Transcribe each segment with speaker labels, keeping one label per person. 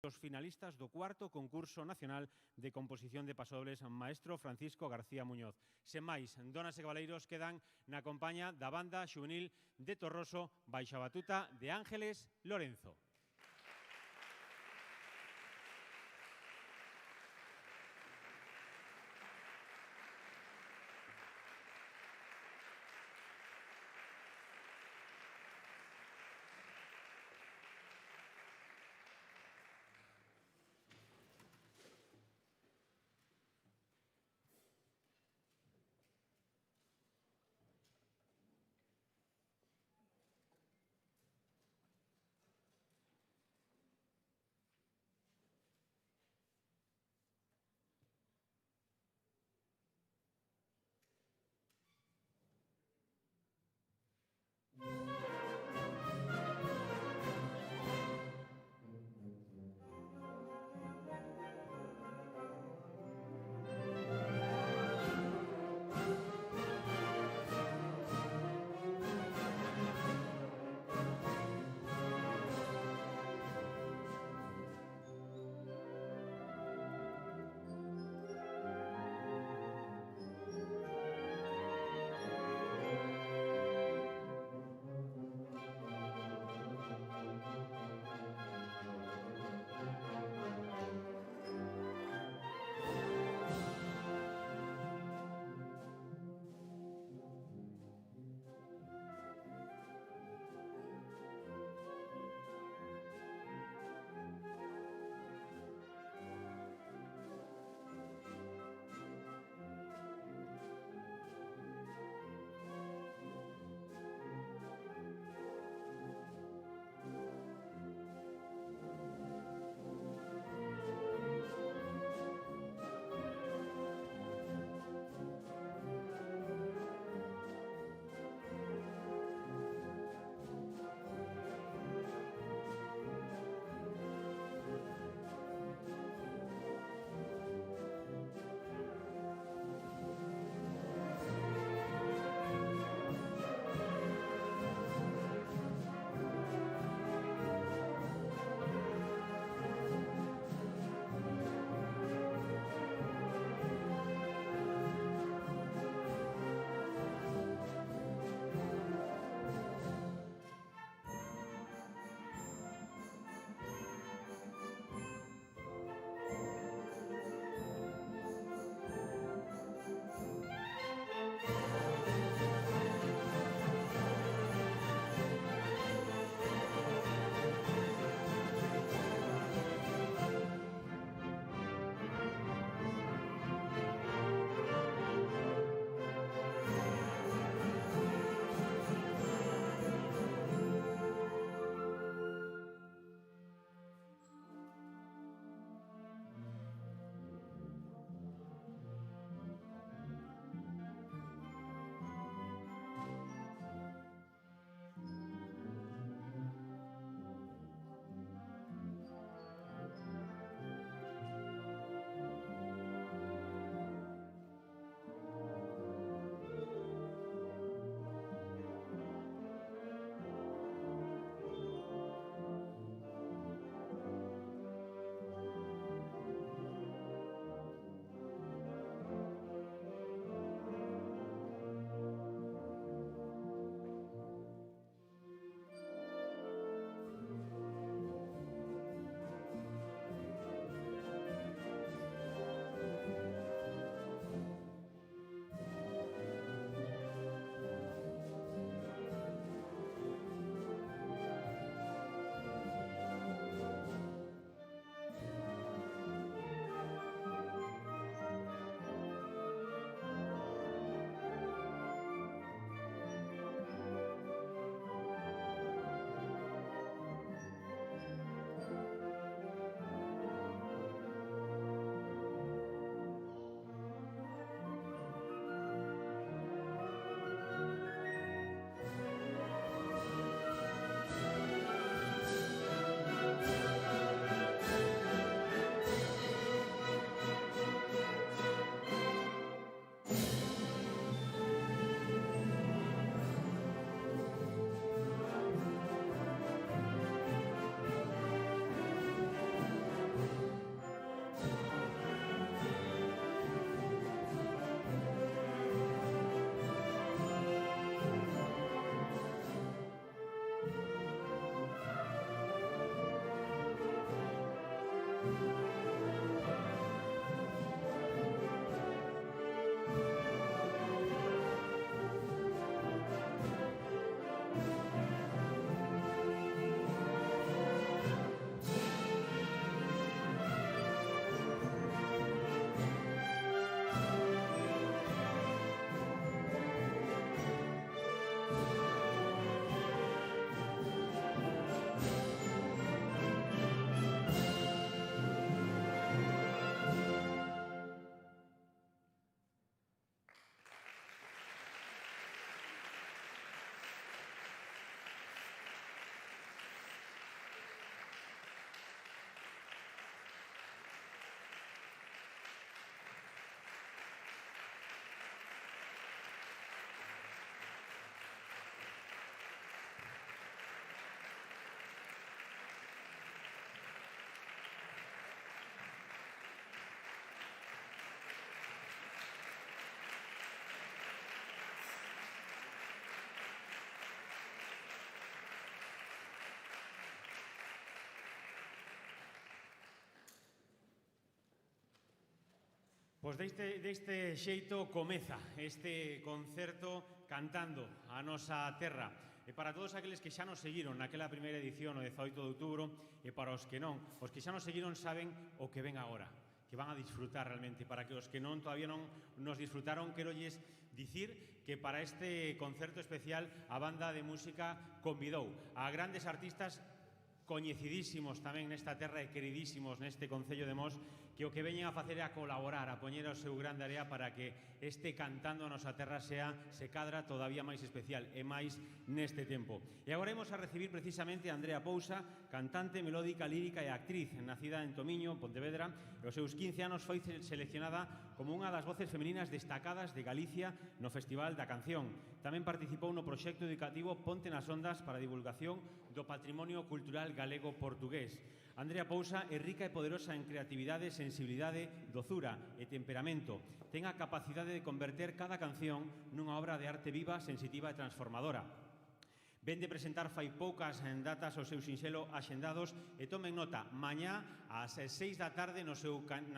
Speaker 1: Os finalistas do cuarto concurso nacional de composición de pasodobles maestro Francisco García Muñoz. Sen máis, donas e cabaleiros, quedan na compaña da banda xuvenil de Torroso baixo a batuta de Ángeles Lorenzo. Pois deste xeito comeza este concerto cantando a nosa terra. E para todos aqueles que xa nos seguiron naquela primeira edición o 18 de outubro e para os que non, os que xa nos seguiron saben o que ven agora, que van a disfrutar realmente. Para que os que non todavía non nos disfrutaron, quero lles dicir que para este concerto especial a banda de música convidou a grandes artistas coñecidísimos tamén nesta terra e queridísimos neste Concello de Mos, que o que veñen a facer é a colaborar, a poñer o seu grande area para que este cantando a nosa terra se cadra todavía máis especial e máis neste tempo. E agora imos a recibir precisamente a Andrea Pousa, cantante, melódica, lírica e actriz, nacida en Tomiño, Pontevedra, e aos seus 15 anos foi seleccionada como unha das voces femininas destacadas de Galicia no Festival da Canción. Tamén participou no proxecto educativo Ponte nas Ondas para a divulgación do patrimonio cultural galego-portugués. Andrea Pousa é rica e poderosa en creatividade, sensibilidade, dozura e temperamento. Ten a capacidade de converter cada canción nunha obra de arte viva, sensitiva e transformadora. Ven de presentar fai poucas datas ao seu sinxelo Axendados e tomen nota, mañá ás 6 da tarde na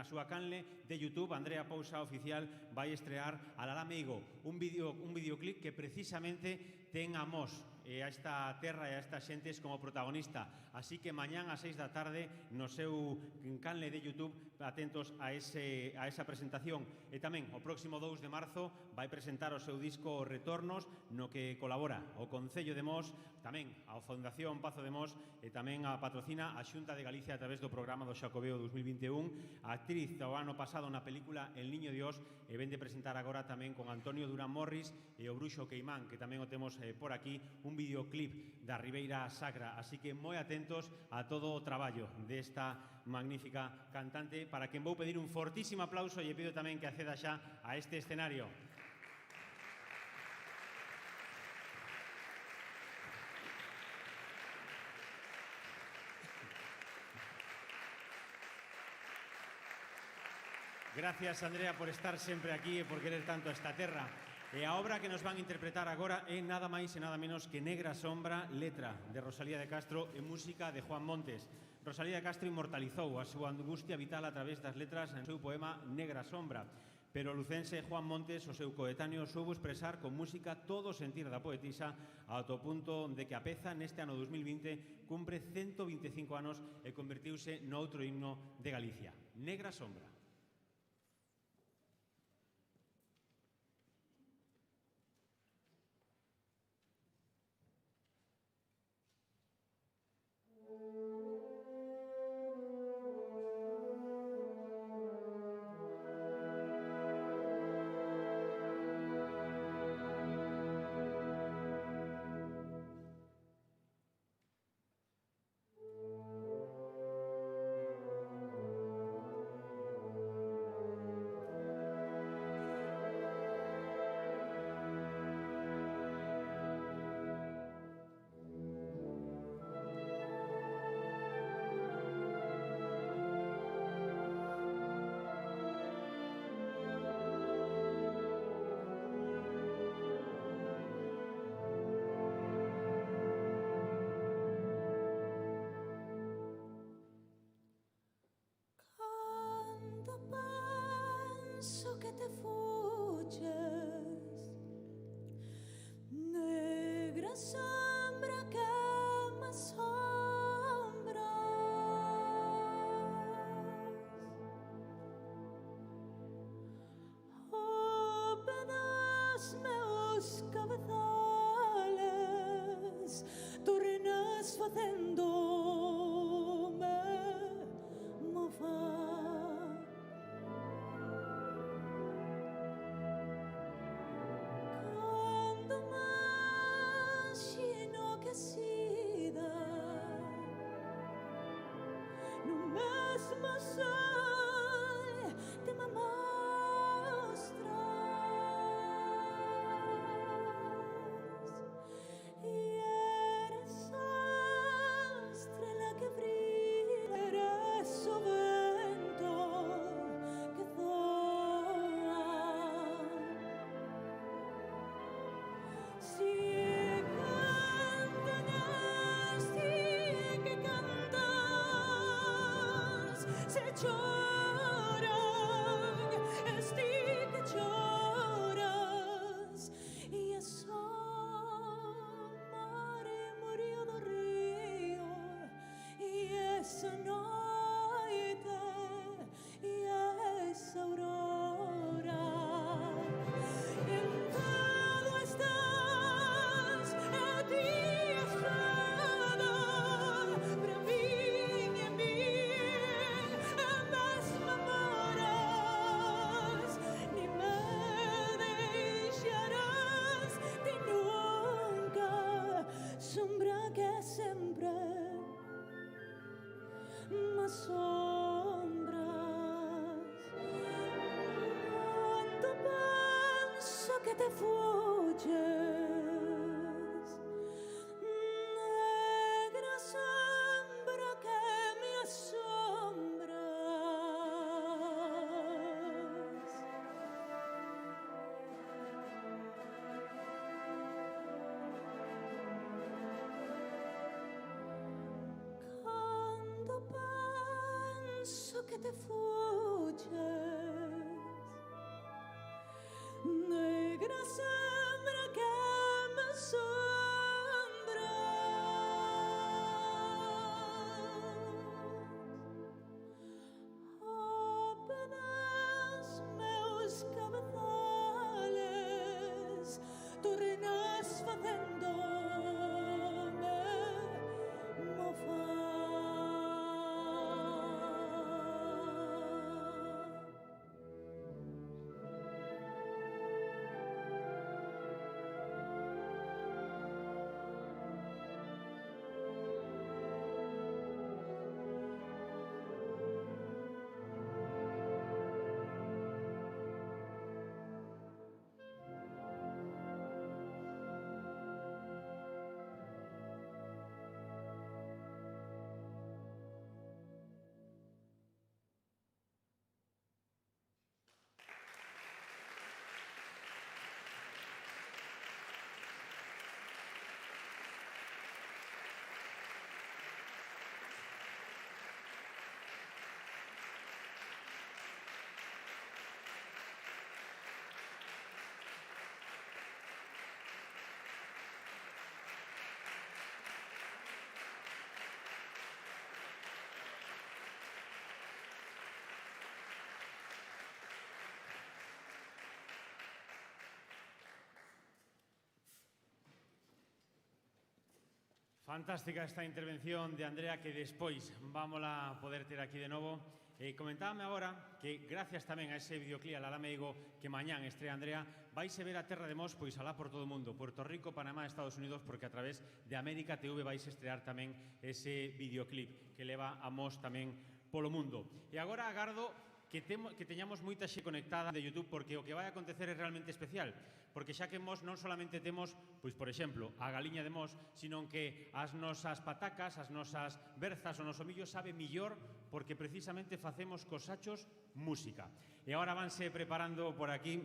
Speaker 1: súa canle de YouTube, Andrea Pousa Oficial vai estrear Alalá Meigo, un videoclip que precisamente ten a Mos e a esta terra e a estas xentes como protagonista. Así que mañán ás 6 da tarde no seu canle de YouTube, atentos a esa presentación. E tamén o próximo 2 de marzo vai presentar o seu disco Retornos, no que colabora o Concello de Mos, tamén a Fundación Pazo de Mos e tamén a patrocina a Xunta de Galicia a través do programa do Xacobeo 2021. A actriz do ano pasado na película El Niño Dios e ven de presentar agora tamén con Antonio Durán Morris e o Bruxo Queimán, que tamén o temos por aquí, un videoclip da Ribeira Sacra. Así que moi atentos a todo o traballo desta magnífica cantante, para quen vou pedir un fortísimo aplauso e pido tamén que acceda xa a este escenario. Gracias, Andrea, por estar sempre aquí e por querer tanto a esta terra. E a obra que nos van interpretar agora é nada máis e nada menos que Negra Sombra, letra de Rosalía de Castro e música de Juan Montes. Rosalía de Castro inmortalizou a súa angustia vital a través das letras en seu poema Negra Sombra, pero o lucense Juan Montes, o seu coetáneo, soubo expresar con música todo o sentir da poetisa ao punto de que a peza neste ano 2020 cumpre 125 anos e convertiuse noutro himno de Galicia. Negra Sombra.
Speaker 2: che sempre m'assombras quando penso che te fugges, negra sembra che mi assombras. Quando penso che te fugges, negra sembra che m'assombras. Apenas meus cabezales tornas facendome mofar.
Speaker 1: Fantástica esta intervención de Andrea, que despois vamos a poder ter aquí de novo. Comentábame agora que gracias tamén a ese videoclip al Alameigo que mañán estrea Andrea, vaise ver a Terra de Mos pois alá por todo o mundo, Puerto Rico, Panamá, Estados Unidos, porque a través de América TV vais estrear tamén ese videoclip que leva a Mos tamén polo mundo. E agora agardo que teñamos moita xe conectada de YouTube, porque o que vai acontecer é realmente especial, porque xa que Mos non solamente temos, pois por exemplo, a galiña de Mos, sino que as nosas patacas, as nosas berzas, o noso millo sabe millor porque precisamente facemos cos sachos música. E agora vanse preparando por aquí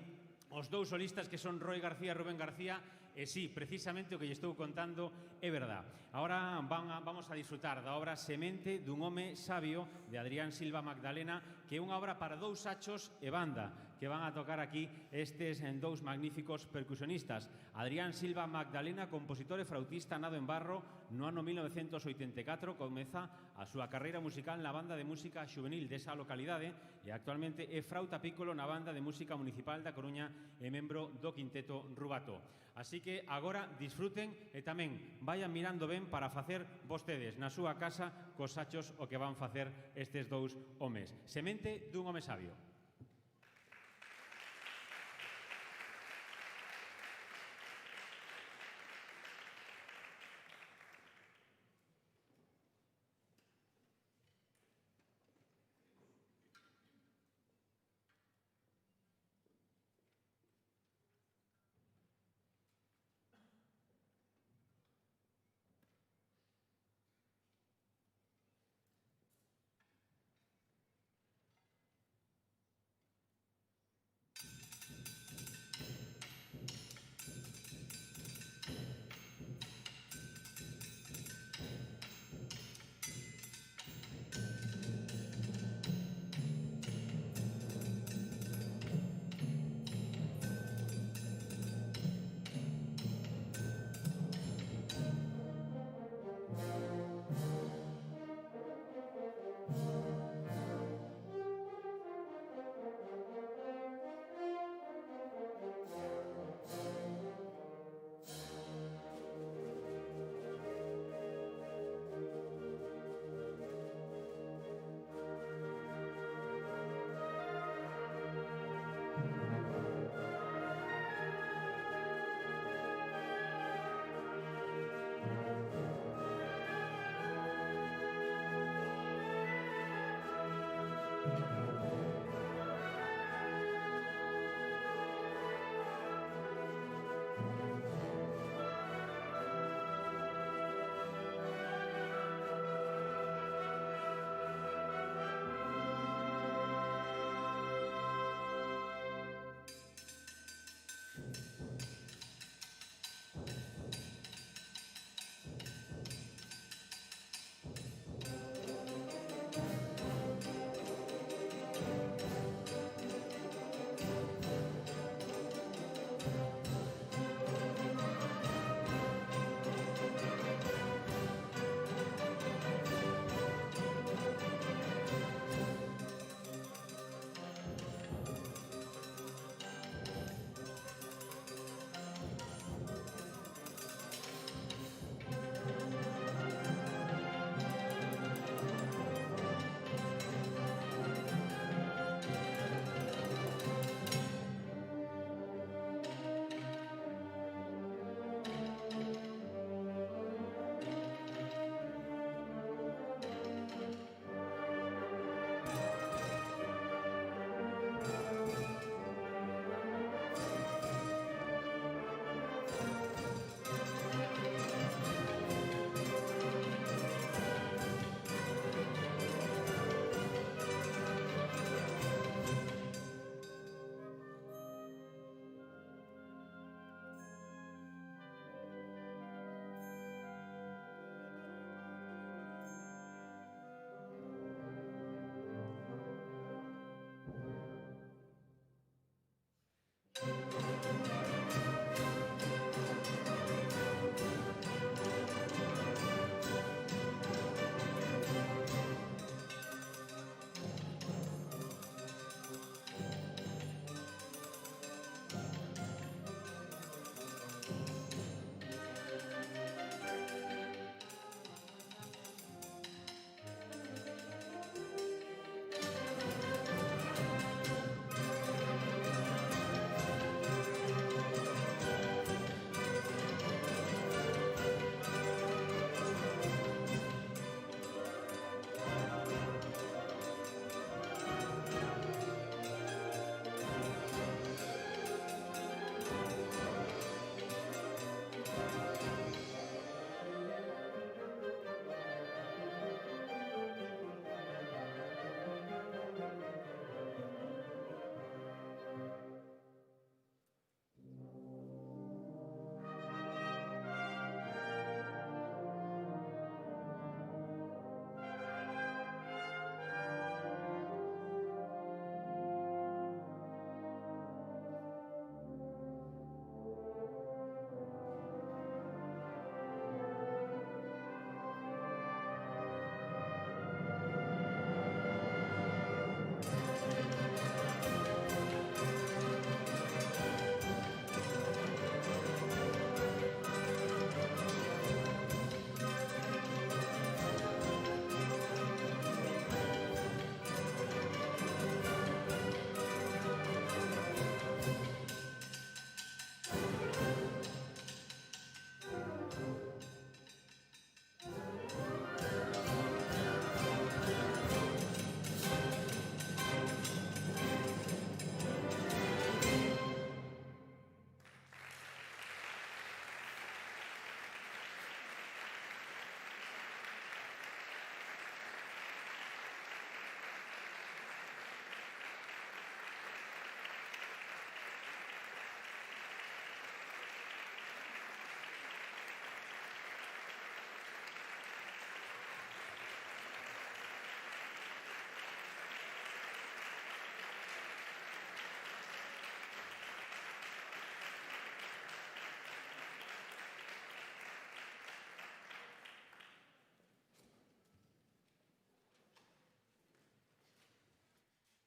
Speaker 1: os dous solistas, que son Roy García e Rubén García. E sí, precisamente o que lle estou contando é verdad. Agora vamos a disfrutar da obra Semente dun home sabio, de Adrián Silva Magdalena, que é unha obra para dous sachos e banda, que van a tocar aquí estes dous magníficos percusionistas. Adrián Silva Magdalena, compositor e flautista nado en Barro, no ano 1984 comeza a súa carreira musical na banda de música xuvenil desa localidade e actualmente é frauta piccolo na banda de música municipal da Coruña e membro do Quinteto Rubato. Así que agora disfruten e tamén vayan mirando ben para facer vostedes na súa casa cos sachos o que van facer estes dous homes. Semente dun home sabio.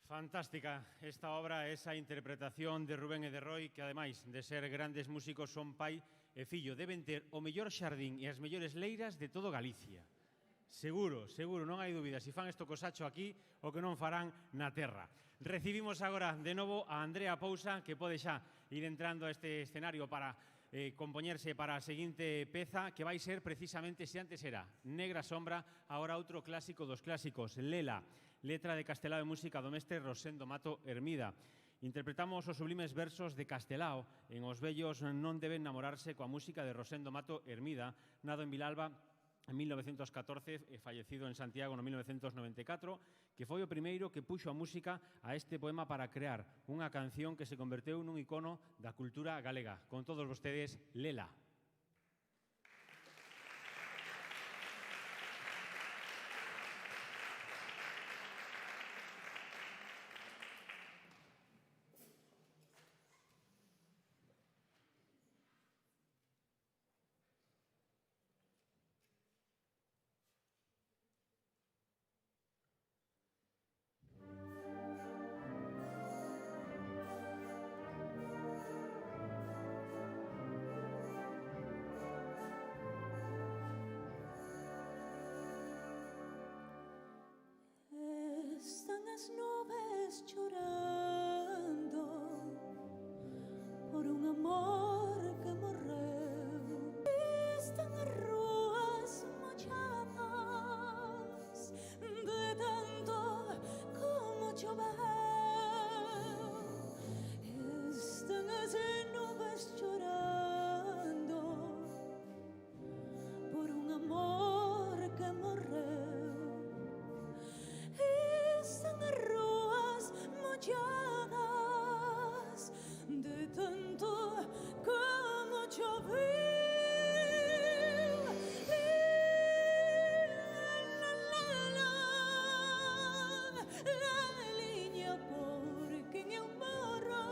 Speaker 1: Fantástica esta obra, esa interpretación de Rubén e de Roy, que ademais de ser grandes músicos son pai e fillo. Deben ter o mellor xardín e as mellores leiras de todo Galicia. Seguro, seguro, non hai dúbida. Se fan isto co Sacho aquí, o que non farán na terra. Recibimos agora de novo a Andrea Pousa, que pode xa ir entrando a este escenario para compoñerse para a seguinte peza, que vai ser precisamente, se antes era Negra Sombra, agora outro clásico dos clásicos, Lela, letra de Castelao e música do mestre Rosendo Mato Hermida. Interpretamos os sublimes versos de Castelao en Os vellos non deben namorarse coa música de Rosendo Mato Hermida, nado en Vilalba en 1914 e fallecido en Santiago no 1994, que foi o primeiro que puxo a música a este poema para crear unha canción que se converteu nun icono da cultura galega. Con todos vostedes, Lela.
Speaker 2: Están las nubes llorando por un amor que morreu. Están as rúas molladas de tanto como choveu. Están as nubes llorando por un amor que morreu. Están as rúas molladas de tanto como choveu. La liña por quen eu morro,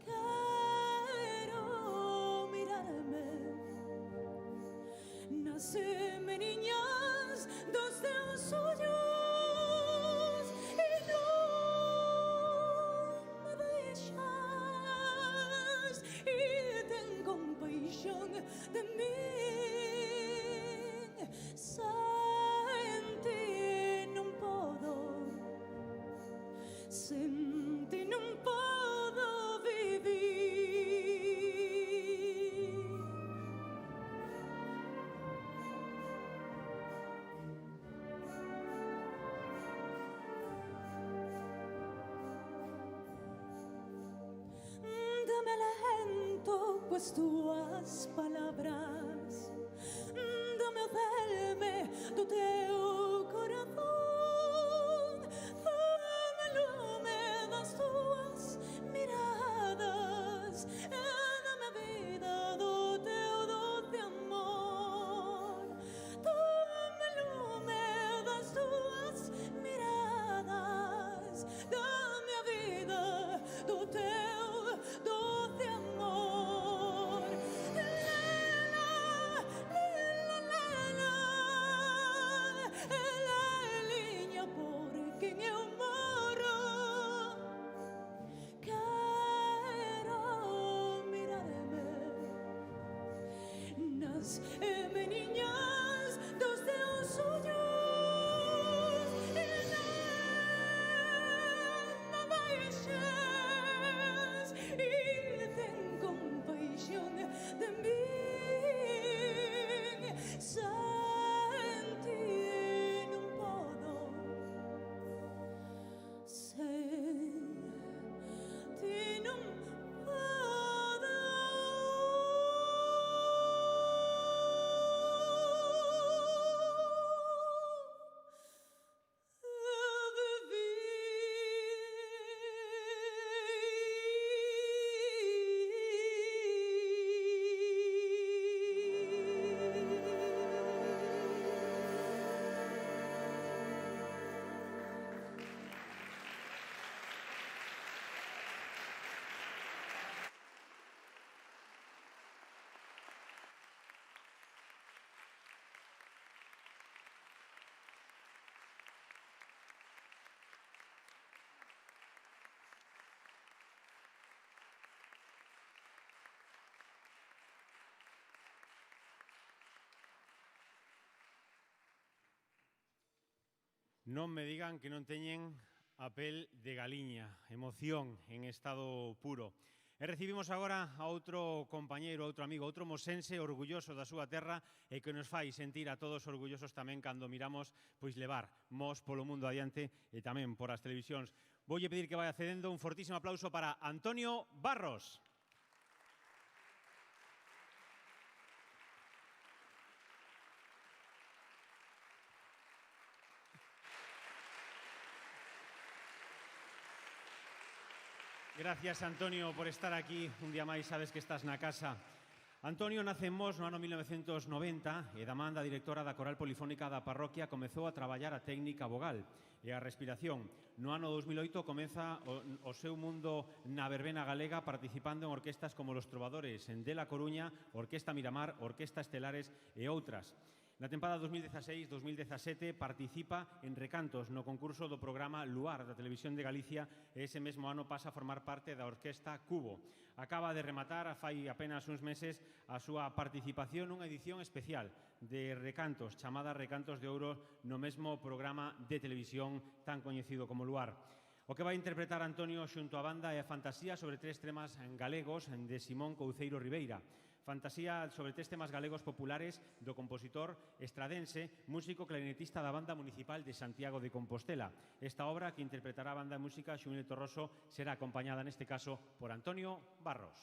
Speaker 2: quero mirarme nas semeniñas dos teus ollos e non me deixas e ten compaixón de min. Sen ti non podo, sen ti non podo vivir. Dame alento, pues túas palabras, dame o celme do teu corazón, dame lume das túas miradas, e dame a vida do teu doce amor. Dame lume das túas miradas, dame a vida do teu doce amor. Lela, lela, lela, ela é liña por quen eu morro. Quero mirarme nas meniñas dos teus ollos e non me deixes e ten compaixón de min. Sen ti non podo, sen ti non podo.
Speaker 1: Non me digan que non teñen a pel de galiña, emoción en estado puro. E recibimos agora a outro compañeiro, outro amigo, outro mosense orgulloso da súa terra e que nos fai sentir a todos orgullosos tamén cando miramos pois levar Mos polo mundo adiante e tamén por as televisións. Voulle pedir que vaya cedendo un fortísimo aplauso para Antonio Barros. Gracias, Antonio, por estar aquí. Un día máis, sabes que estás na casa. Antonio nace en Mos no ano 1990 e da man da directora da Coral Polifónica da parroquia comezou a traballar a técnica vogal e a respiración. No ano 2008 comeza o seu mundo na verbena galega participando en orquestas como Los Trovadores, en de La Coruña, Orquesta Miramar, Orquesta Estelares e outras. Na tempada 2016-2017 participa en recantos no concurso do programa Luar da Televisión de Galicia e ese mesmo ano pasa a formar parte da Orquesta Cubo. Acaba de rematar, fai apenas uns meses, a súa participación nunha edición especial de recantos, chamada Recantos de Ouro, no mesmo programa de televisión tan coñecido como Luar. O que vai interpretar Antonio xunto á banda é a fantasía sobre 3 temas galegos de Simón Couceiro Ribeira. Fantasía sobre 3 temas galegos populares do compositor estradense, músico clarinetista da Banda Municipal de Santiago de Compostela. Esta obra, que interpretará a banda de música Xuvenil Torroso, será acompañada neste caso por Antonio Barros.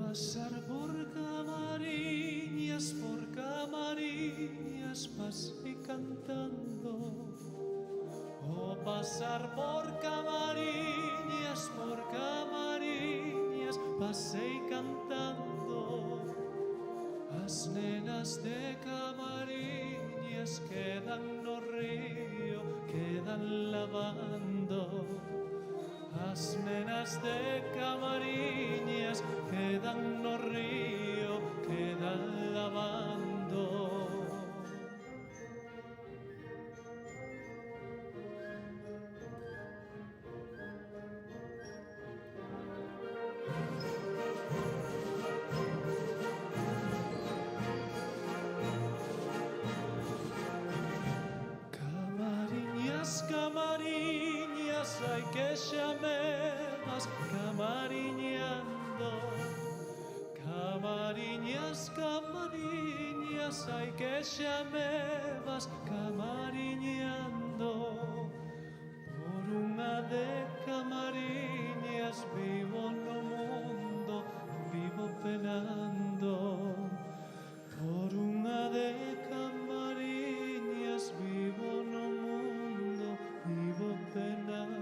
Speaker 3: Pasar por Camariñas, pasé cantando. Oh, pasar por Camariñas, pasé cantando. As nenas de Camariñas quedan no río, quedan lavando. As nenas de Camariñas quedan no río, quedan lavando. Camariñas, Camariñas, ai que xa me vas camariñando. Camariñas, Camariñas, ai que xa me vas camariñando. Por unha de Camariñas vivo no mundo, vivo penando. Por unha de Camariñas vivo no mundo, vivo penando.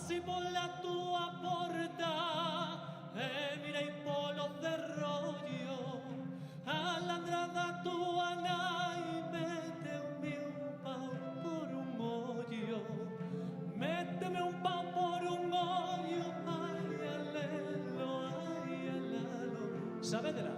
Speaker 3: Passi pola tua porta e mirei polo derrollo a ladra da tua nai méteme un pau por un ollo, méteme un pau por un ollo, ai alelo, ai alelo. Sabedela?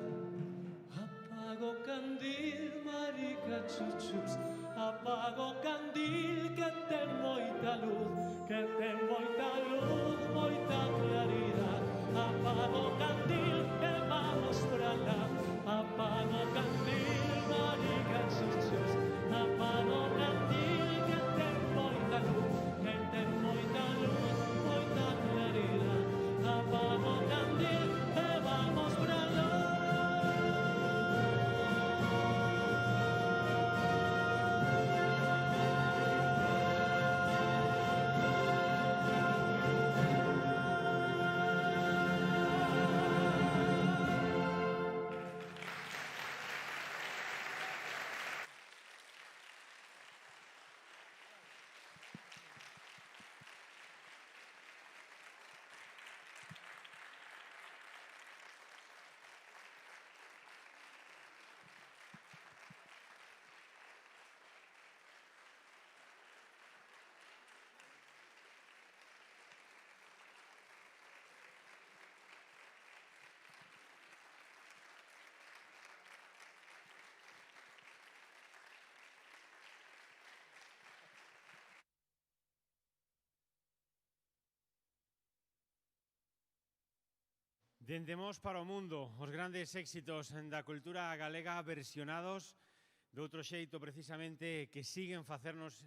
Speaker 3: Apago candil, marica chuchups, apago candil que ten moita luz, que ten moita luz, moita claridad. Apago candil e vamos pra lá. Apago candil, marica chuchups, apago candil que ten moita luz, que ten moita luz, moita claridad. Apago candil e vamos pra lá.
Speaker 1: Dende Mos para o mundo, os grandes éxitos da cultura galega versionados de outro xeito precisamente que siguen facernos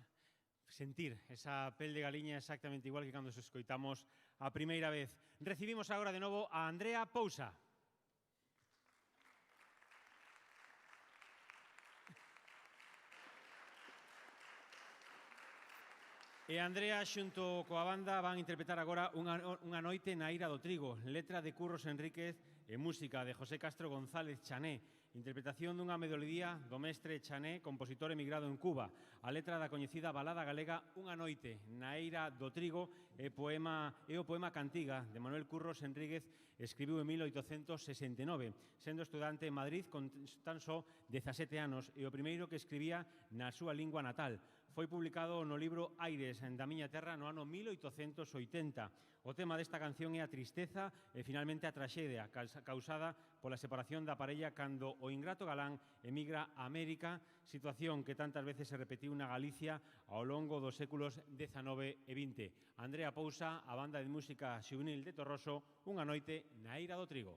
Speaker 1: sentir esa pel de galiña exactamente igual que cando os escoitamos a primeira vez. Recibimos agora de novo a Andrea Pousa. E Andrea xunto coa banda van interpretar agora unha noite na Ira do Trigo, letra de Curros Enríquez e música de José Castro González Chané, interpretación dunha melodía do mestre Chané, compositor emigrado en Cuba. A letra da coñecida balada galega Unha noite na Eira do Trigo é o poema Cantiga de Manuel Curros Enríquez, escribiu en 1869, sendo estudante en Madrid con tan só 17 anos e o primeiro que escribía na súa lingua natal. Foi publicado no libro Aires da miña terra no ano 1880. O tema desta canción é a tristeza e finalmente a traxedia causada pola separación da parella cando o ingrato galán emigra a América, situación que tantas veces se repetiu na Galicia ao longo dos séculos XIX e XX. Andrea Pousa, a banda de música xuvenil de Torroso, Unha noite na Eira do Trigo.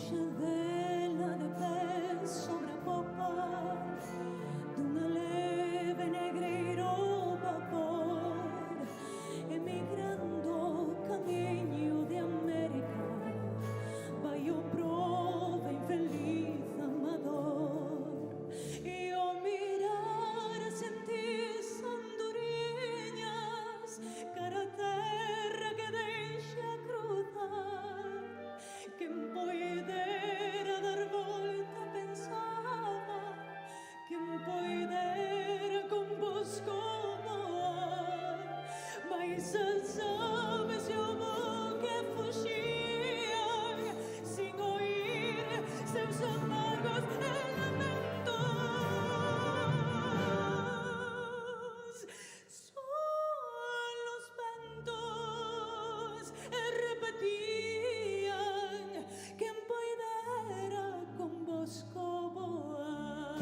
Speaker 2: lonxe dela de pé sobre a popa dunha leve negreiro vapor, emigrando camiño de América, vai o prova infeliz amador. E ao mirar sentis andorinhas cara a terra que deixa cruzar. Quen poidera dar volta pensaba, quen poidera con vos voar, mas as aves e o buque fuxian sin oír seus amargos lamentos. Son los ventos repetían, quen poidera con vos voar.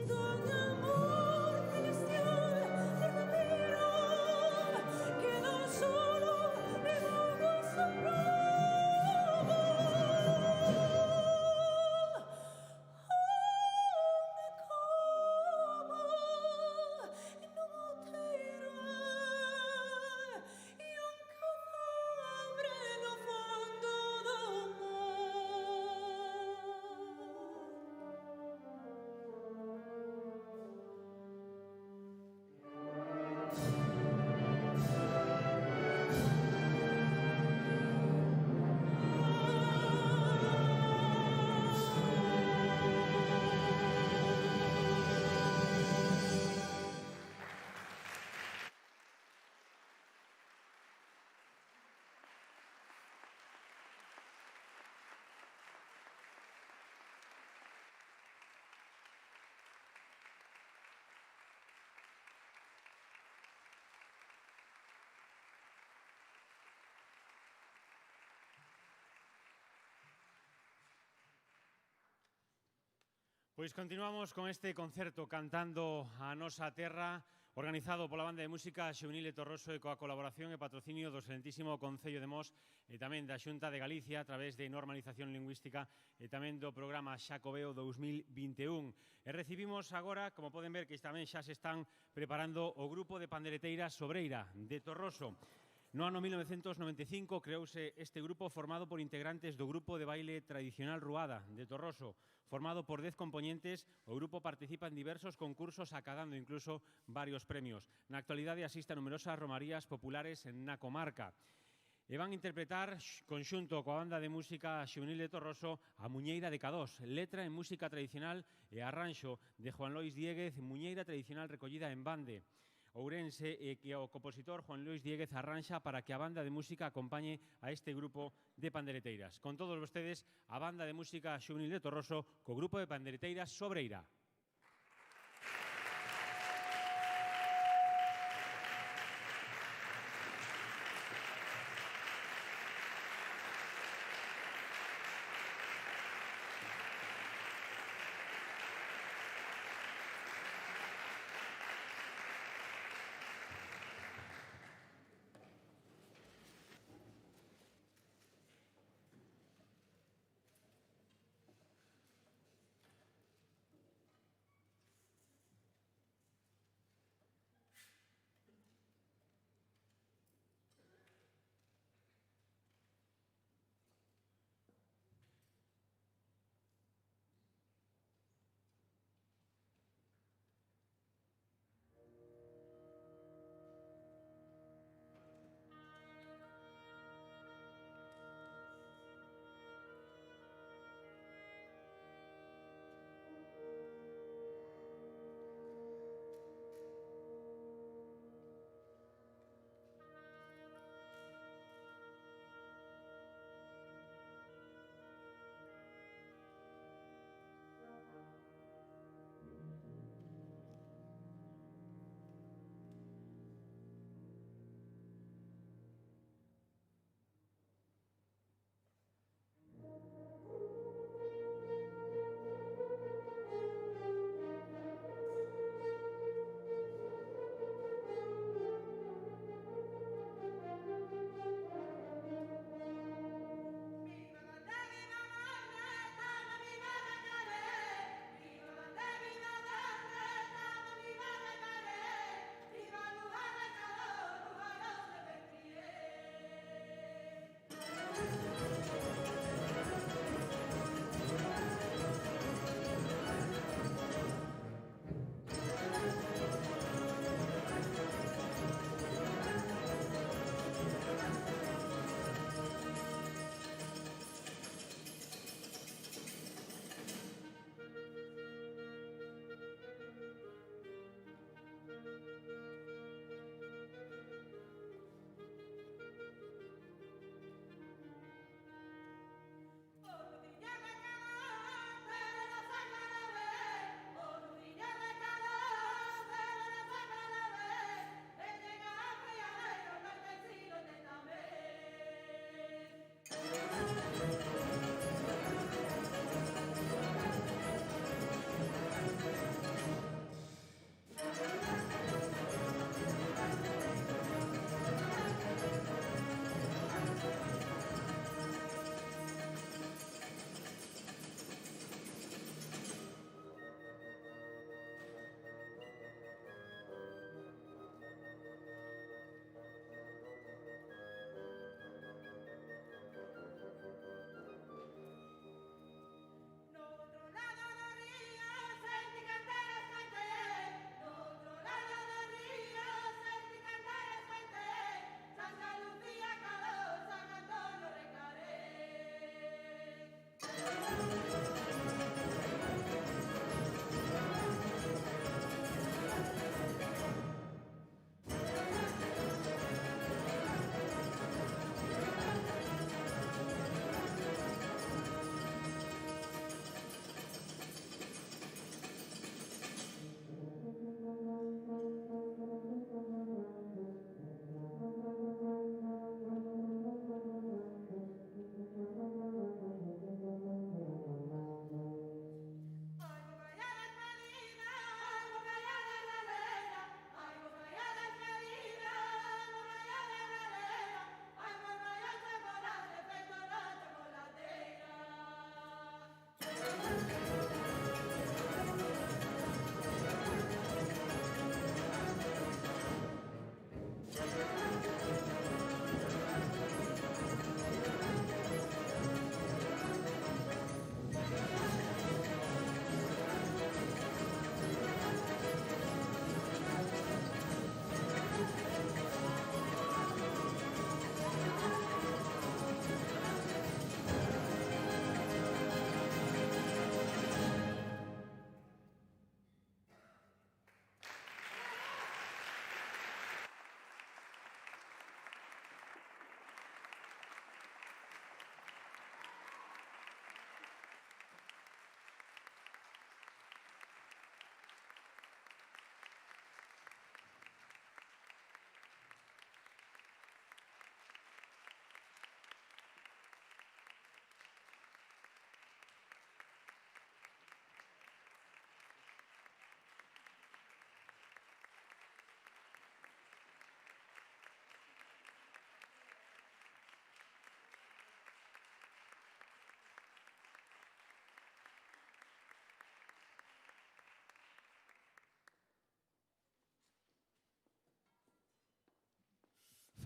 Speaker 2: Don amor celestial verdadero quedó solo y luego asombrado. Una cova no outeiro e cadáver no fondo do
Speaker 1: Pois continuamos con este concerto Cantando a Nosa Terra, organizado pola Banda de Música Xuvenil de Torroso e coa colaboración e patrocinio do excelentísimo Concello de Mos e tamén da Xunta de Galicia a través de Normalización Lingüística e tamén do programa Xacobeo 2021. E recibimos agora, como poden ver, que tamén xa se están preparando o grupo de pandereteiras Sobreira de Torroso. No ano 1995 creouse este grupo formado por integrantes do grupo de baile tradicional Ruada de Torroso. Formado por 10 componentes, o grupo participa en diversos concursos acadando incluso varios premios. Na actualidade asiste a numerosas romarías populares na comarca. E van interpretar, conxunto coa Banda de Música Xuvenil de Torroso, a Muñeira de Cadós, letra en música tradicional e arranxo de Juan Lois Diéguez, muñeira tradicional recollida en Bande Ourense, e que o compositor Juan Lois Diéguez arranxa para que a Banda de Música acompañe a este grupo de pandereteiras. Con todos vostedes, a Banda de Música Xuvenil de Torroso co grupo de pandereteiras Sobreira.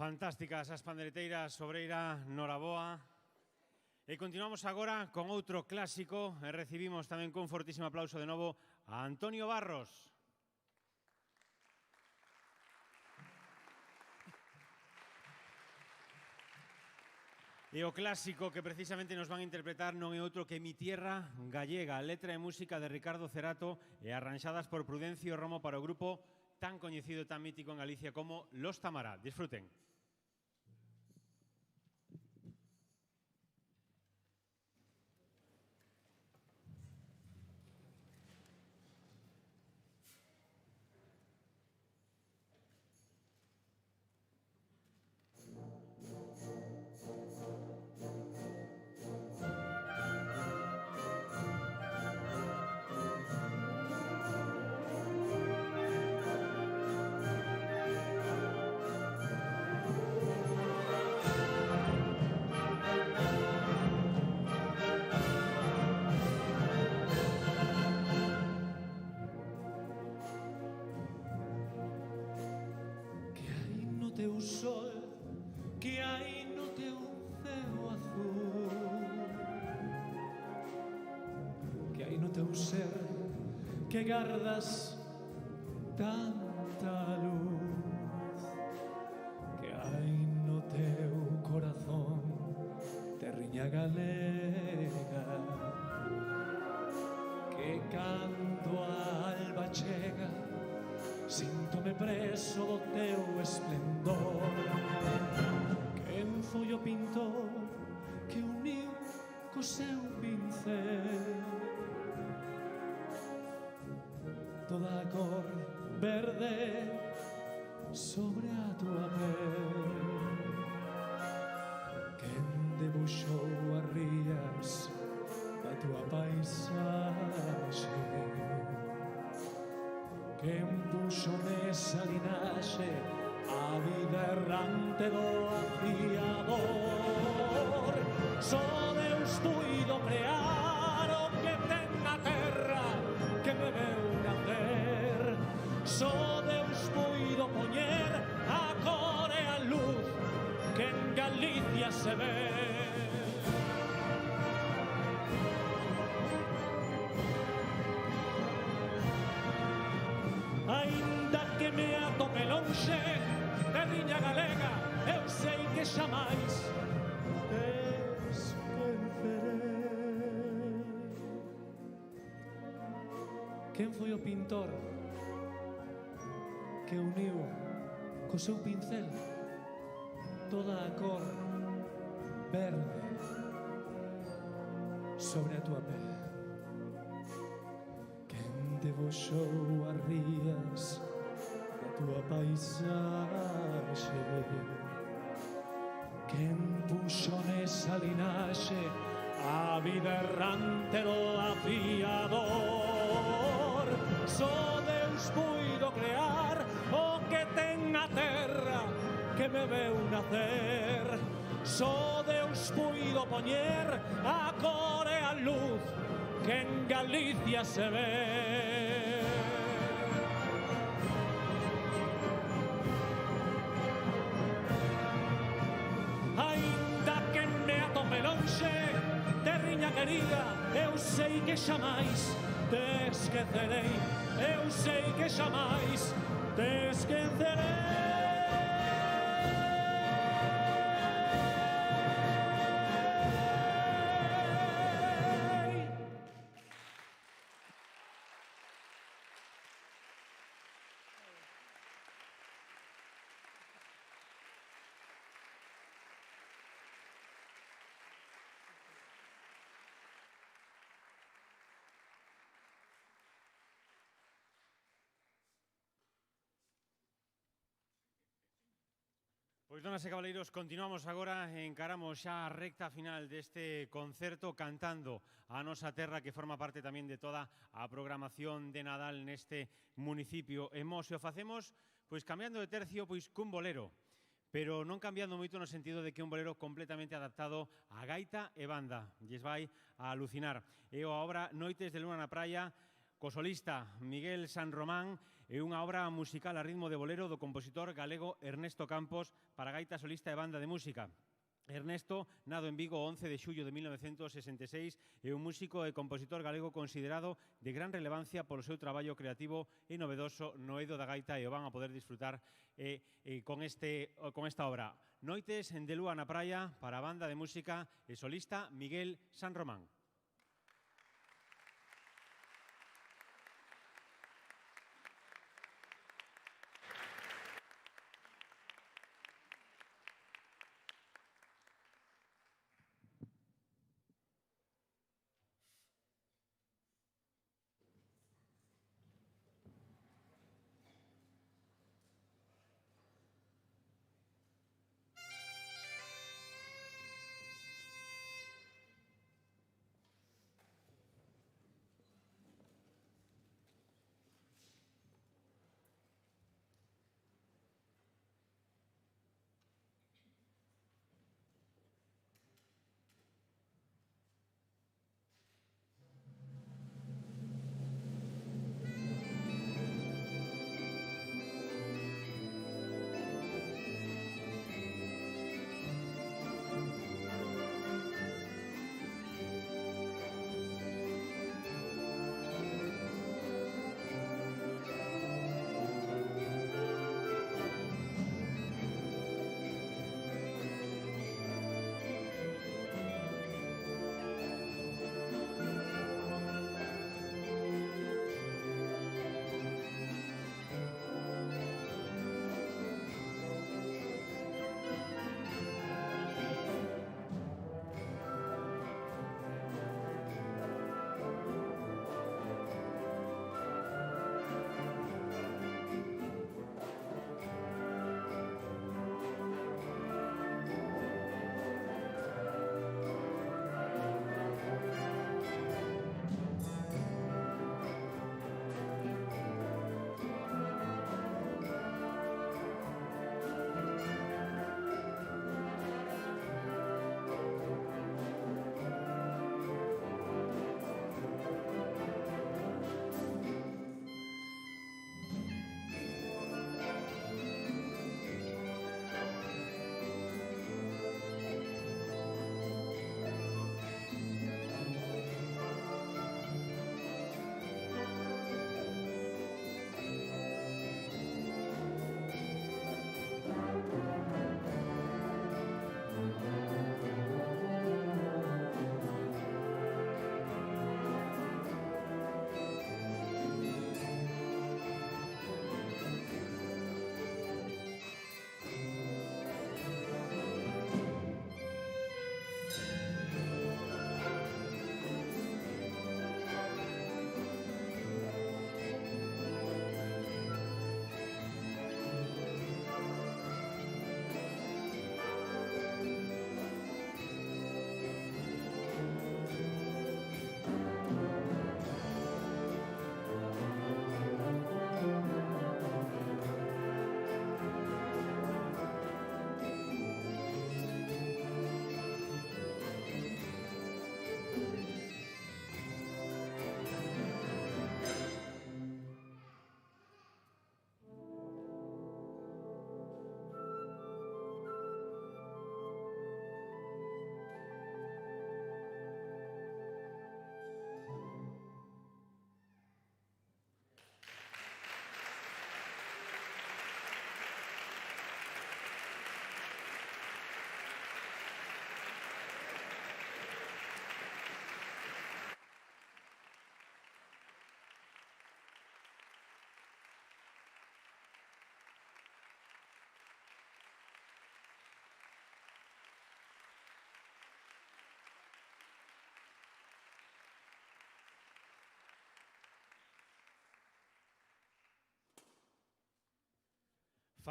Speaker 1: Fantásticas as pandereteiras Sobreira, Noraboa. E continuamos agora con outro clásico e recibimos tamén con fortísimo aplauso de novo a Antonio Barros. E o clásico que precisamente nos van a interpretar non é outro que Mi Tierra Gallega, letra e música de Ricardo Cerato e arranxadas por Prudencio Romo para o grupo tan coñecido e tan mítico en Galicia como Los Tamará. Disfruten.
Speaker 3: Teu sol, que hai no teu ceo azul, que hai no teu ser, que gardas tanta luz, que hai no teu corazón, terriña galega, que cando a alba chega, síntome preso do teu esplendor. Quen foi o pintor que uniu co seu pincel toda a cor verde sobre a tua pel? Quen debuxou as rías da tua paisaxe? Quen puxo nesa linaxe a vida errante do afiador? Só Deus puido crear o que ten na terra que me veu nacer. Só Deus puido poñer a cor e a luz que en Galicia se ve. Ainda que me atope lonxe, terriña galega, eu sei que xamais te esquecerei. Quen foi o pintor que uniu co seu pincel toda a cor verde sobre a tua pel? Debuxou as rías da tua paisaxe? Quen puxo nesa linaxe a vida errante do afiador? Só Deus puido crear o que ten na terra que me veu nacer. Só Deus puido poñer a cor e a luz que en Galicia se ve. Ainda que me atope lonxe, terriña querida, eu sei que xamais te esquecerei. Eu sei que xamais te esquecerei.
Speaker 1: Pois, donas e cabaleiros, continuamos agora e encaramos xa a recta final deste concerto cantando a nosa terra, que forma parte tamén de toda a programación de Nadal neste municipio. E mos, se o facemos, pois cambiando de tercio, pois cun bolero, pero non cambiando moito no sentido de que un bolero completamente adaptado a gaita e banda. Lles vai a alucinar. E a obra Noites de Luna na Praia, co solista Miguel San Román é unha obra musical a ritmo de bolero do compositor galego Ernesto Campos para gaita solista e banda de música. Ernesto, nado en Vigo o 11 de xullo de 1966, é un músico e compositor galego considerado de gran relevancia polo seu traballo creativo e novedoso no eido da gaita, e o van a poder disfrutar con esta obra. Noites de lúa na praia para a banda de música e solista Miguel San Román.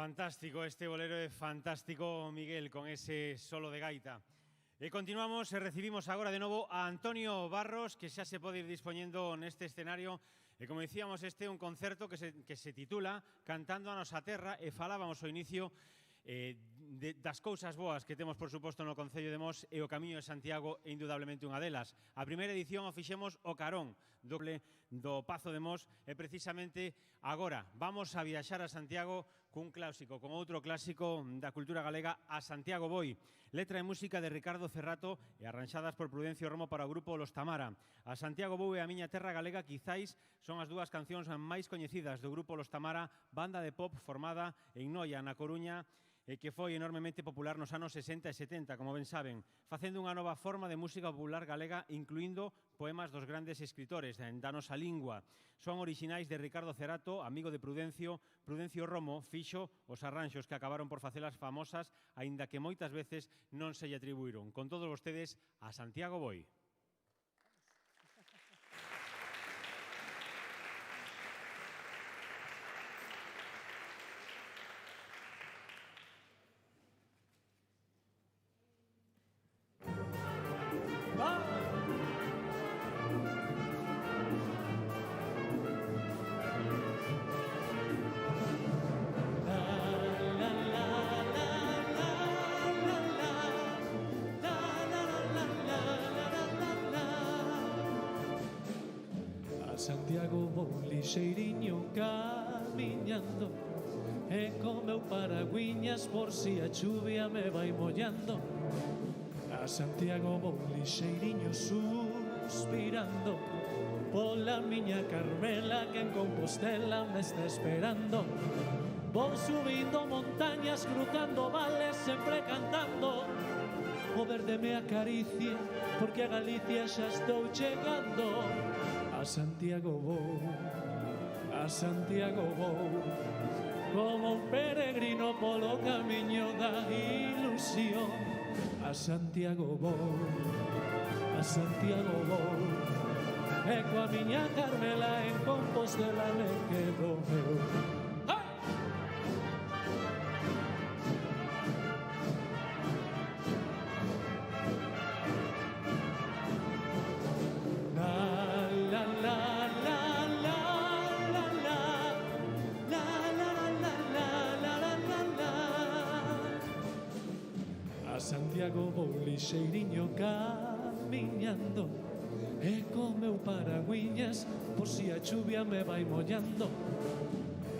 Speaker 1: Fantástico, este bolero é fantástico, Miguel, con ese solo de gaita. E continuamos e recibimos agora de novo a Antonio Barros, que xa se pode ir dispoñendo neste escenario. E como dicíamos, este é un concerto que se titula Cantando a nosa terra, e falábamos ao inicio das cousas boas que temos, por suposto, no Concello de Mos, e o Camiño de Santiago é indudablemente unha delas. A primeira edición o fixemos o carón do Pazo de Mos e precisamente agora vamos a viaxar a Santiago cun clásico, con outro clásico da cultura galega, a Santiago Boi. Letra e música de Ricardo Cerrato e arranxadas por Prudencio Romo para o grupo Los Tamara. A Santiago Boi e a miña terra galega quizáis son as dúas cancións máis coñecidas do grupo Los Tamara, banda de pop formada en Noia, na Coruña, e que foi enormemente popular nos anos 60 e 70, como ben saben, facendo unha nova forma de música popular galega, incluindo poemas dos grandes escritores da nosa lingua. Son orixinais de Ricardo Cerrato, amigo de Prudencio Romo, fixo os arranxos que acabaron por facelas famosas, aínda que moitas veces non se lle atribuíron. Con todos vostedes, a Santiago Boi.
Speaker 3: Santiago vou lixeiriño camiñando e co meu paragüiñas por si a chuvia me vai mollando. A Santiago vou lixeiriño suspirando pola miña Carmela que en Compostela me está esperando. Vou subindo montañas, cruzando vales, sempre cantando. O verde me acaricia porque a Galicia xa estou chegando. A Santiago vou, como un peregrino polo camiño da ilusión. A Santiago vou, e coa miña Carmela en Compostela me quedo eu. Santiago vou lixeiriño camiñando e co meu paragüiñas por si a chuvia me vai mollando.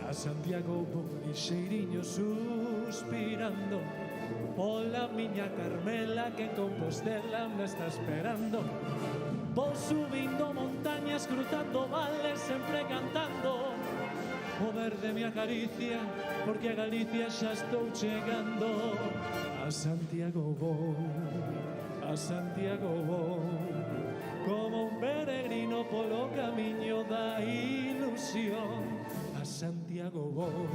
Speaker 3: A Santiago vou lixeiriño suspirando pola miña Carmela que en Compostela me está esperando. Vou subindo montañas, cruzando vales, sempre cantando. O verde me acaricia porque a Galicia xa estou chegando. A Santiago vou, como un peregrino polo camiño da ilusión. A Santiago vou,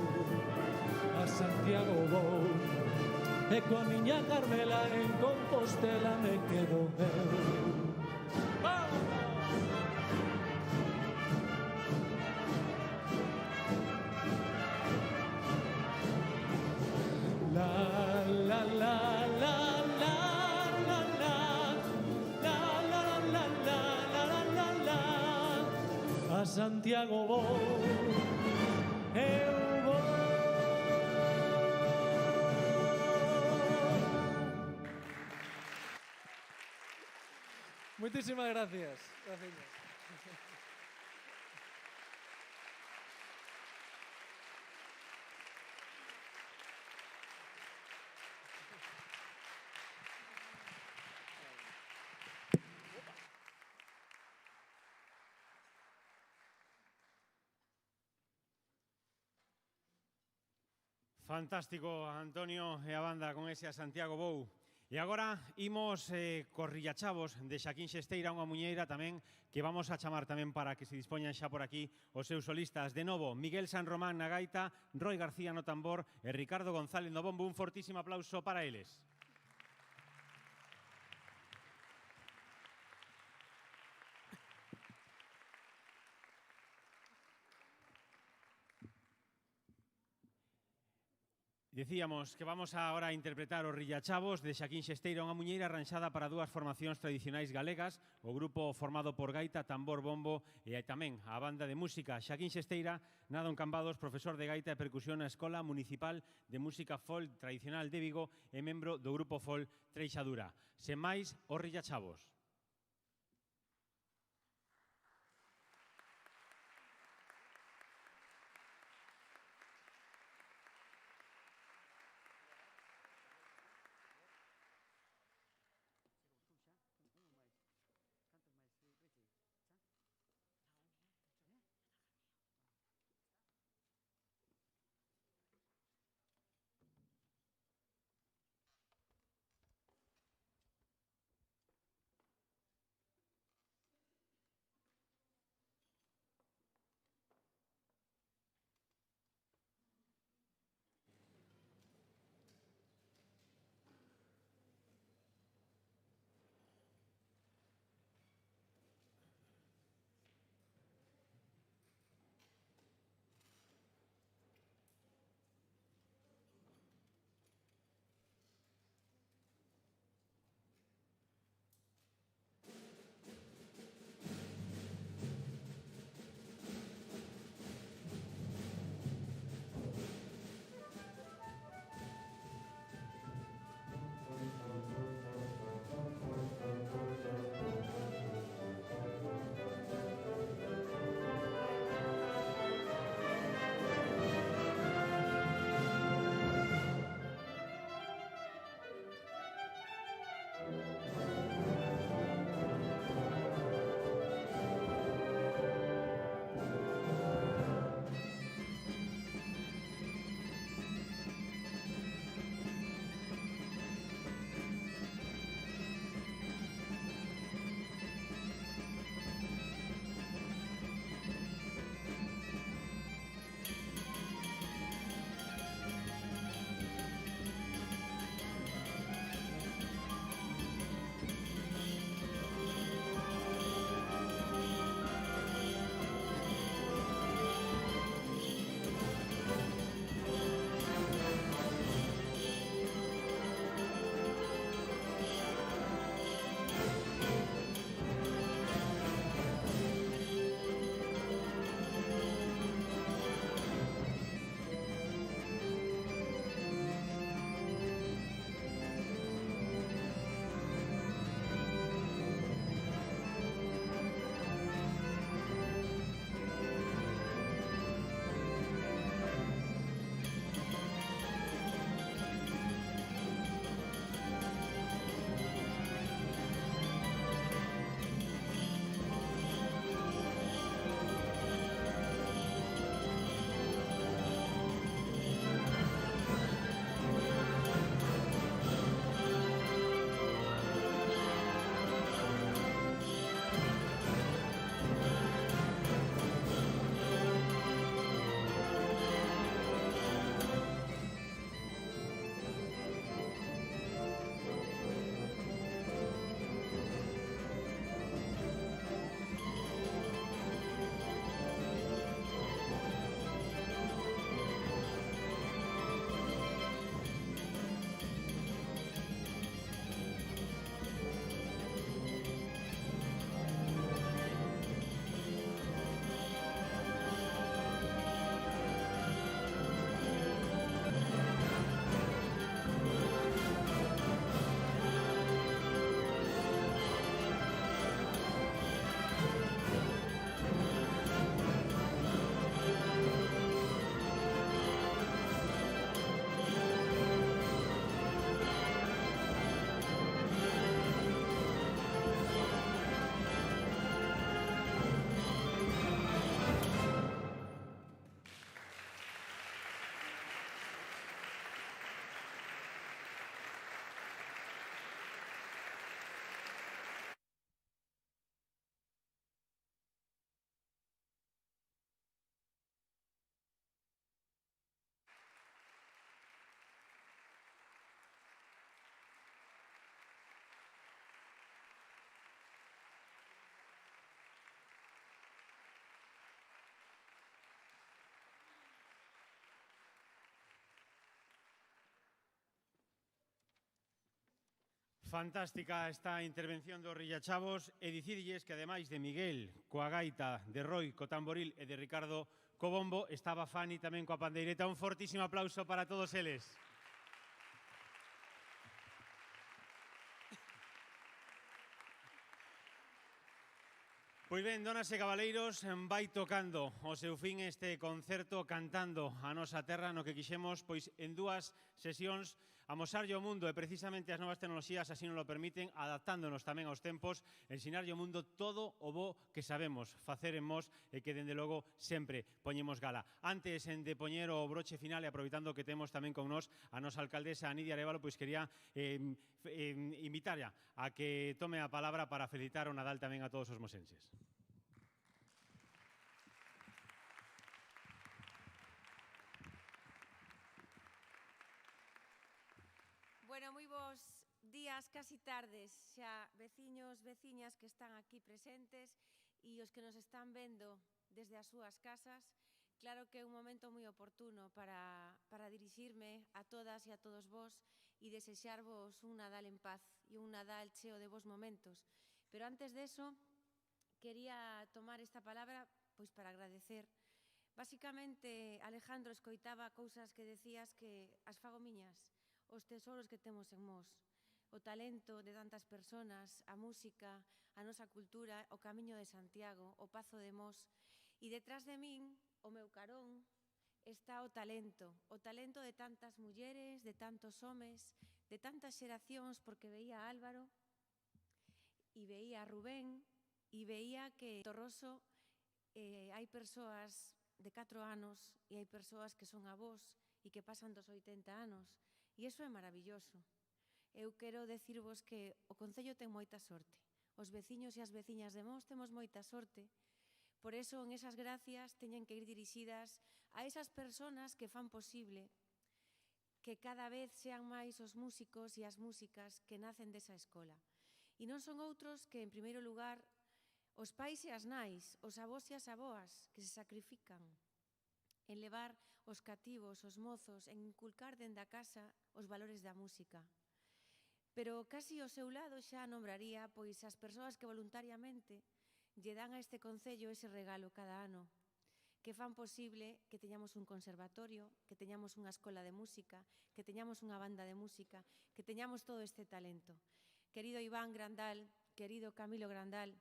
Speaker 3: e coa miña Carmela en Compostela me quedo eu. Santiago vou, eu vou. Muchísimas gracias.
Speaker 1: Fantástico, Antonio e a banda con ese a Santiago Bou. E agora imos cos Rilachavos de Xaquín Xesteira, unha muñeira tamén que vamos a chamar tamén para que se dispoñan xa por aquí os seus solistas. De novo, Miguel San Román na gaita, Roy García no tambor e Ricardo González no bombo. Un fortísimo aplauso para eles. Decíamos que vamos ahora a interpretar o Rillachavos de Xaquín Xesteira, unha muñeira arranxada para dúas formacións tradicionais galegas, o grupo formado por gaita, tambor, bombo e tamén a banda de música Xaquín Xesteira, nado en Cambados, profesor de gaita e percusión na Escola Municipal de Música Folk Tradicional de Vigo e membro do grupo folk Treixadura. Sen máis, o Rillachavos. Fantástica esta intervención do Rilachavos e dicirlles que ademais de Miguel coa gaita, de Roi co tamboril e de Ricardo co bombo, estaba Fanny tamén coa pandeireta. Un fortísimo aplauso para todos eles. Pois ben, donas e cabaleiros, vai tocando o seu fin este concerto cantando a nosa terra, no que quixemos, pois en dúas sesións, amosarlle ao mundo, e precisamente as novas tecnoloxías así nos lo permiten, adaptándonos tamén aos tempos, ensinarlle ao mundo todo o bo que sabemos facer en Mos e que, dende logo, sempre poñemos gala. Antes de poñer o broche final e aproveitando que temos tamén con nos a nosa alcaldesa Nidia Arévalo, pois quería invitarla a que tome a palabra para felicitar o Nadal tamén a todos os mosenses.
Speaker 4: Bueno, moi bons días, casi tardes, xa veciños, veciñas que están aquí presentes e os que nos están vendo desde as súas casas. Claro que é un momento moi oportuno para dirixirme a todas e a todos vos e desexarvos un Nadal en paz e un Nadal cheo de vos momentos. Pero antes de eso, quería tomar esta palabra pois para agradecer. Básicamente, Alejandro, escoitaba cousas que decías que as fago miñas, os tesouros que temos en Mos, o talento de tantas persoas, a música, a nosa cultura, o Camiño de Santiago, o Pazo de Mos. E detrás de min, o meu carón, está o talento de tantas mulleres, de tantos homes, de tantas xeracións, porque veía a Álvaro, e veía a Rubén, e veía que en Torroso hai persoas de 4 anos e hai persoas que son avós e que pasan dos 80 anos. E iso é maravilloso. Eu quero decirvos que o Concello ten moita sorte. Os veciños e as veciñas de Mos temos moita sorte. Por eso, en esas gracias, teñen que ir dirixidas a esas persoas que fan posible que cada vez sean máis os músicos e as músicas que nacen desa escola. E non son outros que, en primeiro lugar, os pais e as nais, os avós e as avoas, que se sacrifican en levar os cativos, os mozos, en inculcar dende a casa os valores da música. Pero casi ao seu lado xa nombraría pois as persoas que voluntariamente lle dan a este Concello ese regalo cada ano, que fan posible que teñamos un conservatorio, que teñamos unha escola de música, que teñamos unha banda de música, que teñamos todo este talento. Querido Iván Grandal, querido Camilo Grandal,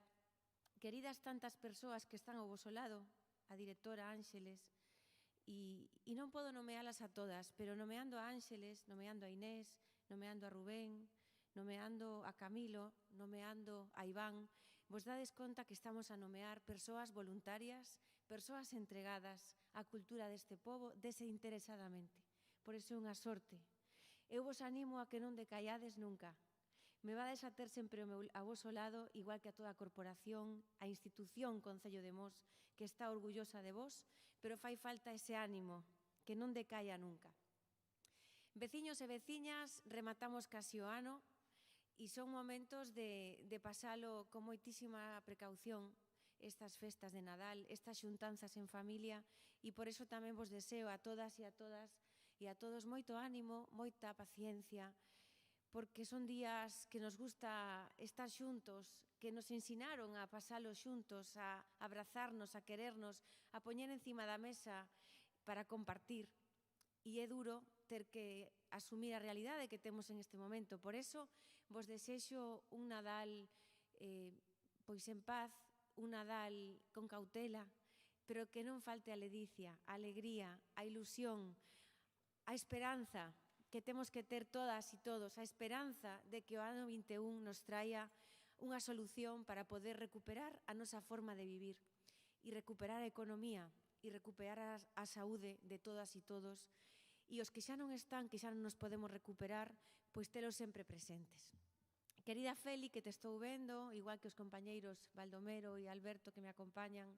Speaker 4: queridas tantas persoas que están ao voso lado, a directora Ánxeles, e non podo nomealas a todas, pero nomeando a Ánxeles, nomeando a Inés, nomeando a Rubén, nomeando a Camilo, nomeando a Iván, vos dades conta que estamos a nomear persoas voluntarias, persoas entregadas á cultura deste pobo desinteresadamente. Por iso é unha sorte. Eu vos animo a que non decaiades nunca. Me vades a ter sempre a voso lado, igual que a toda a corporación, a institución Concello de Mos, que está orgullosa de vos, pero fai falta ese ánimo, que non decaia nunca. Veciños e veciñas, rematamos casi o ano e son momentos de pasalo con moitísima precaución estas festas de Nadal, estas xuntanzas en familia, e por iso tamén vos deseo a todas e a todos moito ánimo, moita paciencia, porque son días que nos gusta estar xuntos, que nos ensinaron a pasalo xuntos, a abrazarnos, a querernos, a poñer encima da mesa para compartir. E é duro ter que asumir a realidade que temos en este momento. Por eso, vos desexo un Nadal pois en paz, un Nadal con cautela, pero que non falte a ledicia, a alegría, a ilusión, a esperanza que temos que ter todas e todos, a esperanza de que o ano 21 nos traia unha solución para poder recuperar a nosa forma de vivir e recuperar a economía e recuperar a saúde de todas e todos, e os que xa non están, que xa non nos podemos recuperar, pois telos sempre presentes. Querida Feli, que te estou vendo, igual que os compañeiros Baldomero e Alberto que me acompañan.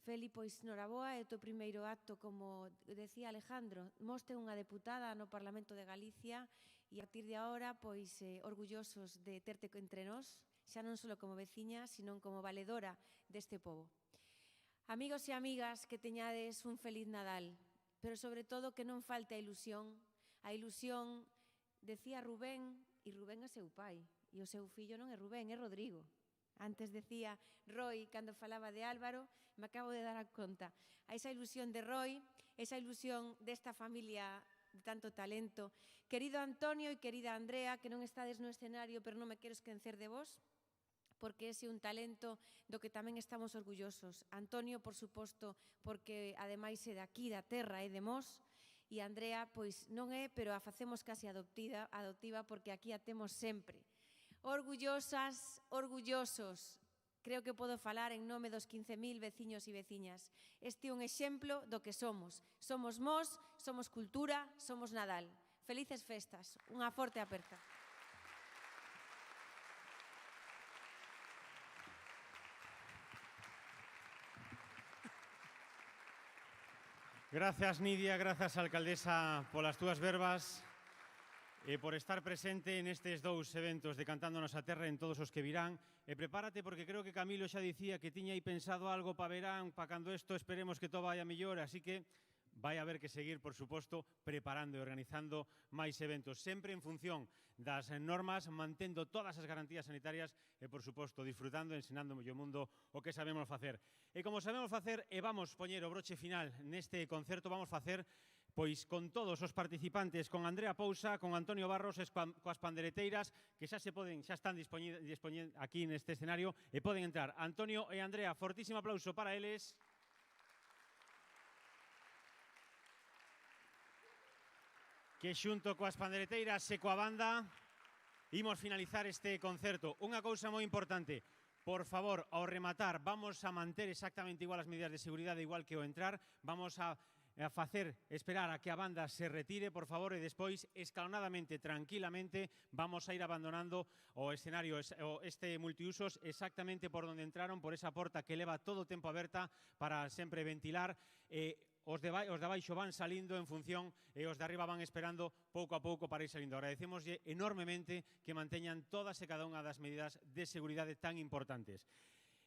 Speaker 4: Feli, pois noraboa, é o teu primeiro acto, como decía Alejandro. Mos ten unha deputada no Parlamento de Galicia e a partir de agora, pois, orgullosos de terte entre nós, xa non só como veciña, sino como valedora deste pobo. Amigos e amigas, que teñades un feliz Nadal, pero sobre todo que non falte a ilusión, decía Rubén, e Rubén é seu pai, e o seu fillo non é Rubén, é Rodrigo. Antes decía Roy, cando falaba de Álvaro, me acabo de dar a conta. A esa ilusión de Roy, esa ilusión desta familia de tanto talento. Querido Antonio e querida Andrea, que non estades no escenario, pero non me quero esquecer de vos, porque ese é un talento do que tamén estamos orgullosos. Antonio, por suposto, porque ademais é daqui, da terra, é de Mos, e Andrea, pois non é, pero a facemos casi adoptiva, porque aquí a temos sempre. Orgullosas, orgullosos, creo que podo falar en nome dos 15.000 veciños e veciñas. Este é un exemplo do que somos. Somos Mos, somos cultura, somos Nadal. Felices festas, unha forte aperta.
Speaker 1: Grazas, Nidia, grazas, alcaldesa, polas túas verbas e por estar presente nestes dous eventos de Cantando a Nosa Terra en todos os que virán. E prepárate porque creo que Camilo xa dicía que tiña aí pensado algo para verán, para cando isto esperemos que todo vaya mellor, así que vai haber que seguir, por suposto, preparando e organizando máis eventos, sempre en función das normas, mantendo todas as garantías sanitarias e, por suposto, disfrutando e ensinando o mundo o que sabemos facer. E como sabemos facer, e vamos poñer o broche final neste concerto, vamos facer pois con todos os participantes, con Andrea Pousa, con Antonio Barros, coas pandereteiras, que xa están dispoñidas aquí neste escenario e poden entrar. Antonio e Andrea, fortísimo aplauso para eles. Que xunto coas pandereteiras e coa banda imos finalizar este concerto. Unha cousa moi importante, por favor, ao rematar, vamos a manter exactamente igual as medidas de seguridade, igual que ao entrar, vamos a facer esperar a que a banda se retire, por favor, e despois, escalonadamente, tranquilamente, vamos a ir abandonando o escenario, este multiusos, exactamente por onde entraron, por esa porta que leva todo o tempo aberta para sempre ventilar. Os de abaixo van salindo en función e os de arriba van esperando pouco a pouco para ir salindo. Agradecemoslle enormemente que manteñan todas e cada unha das medidas de seguridade tan importantes.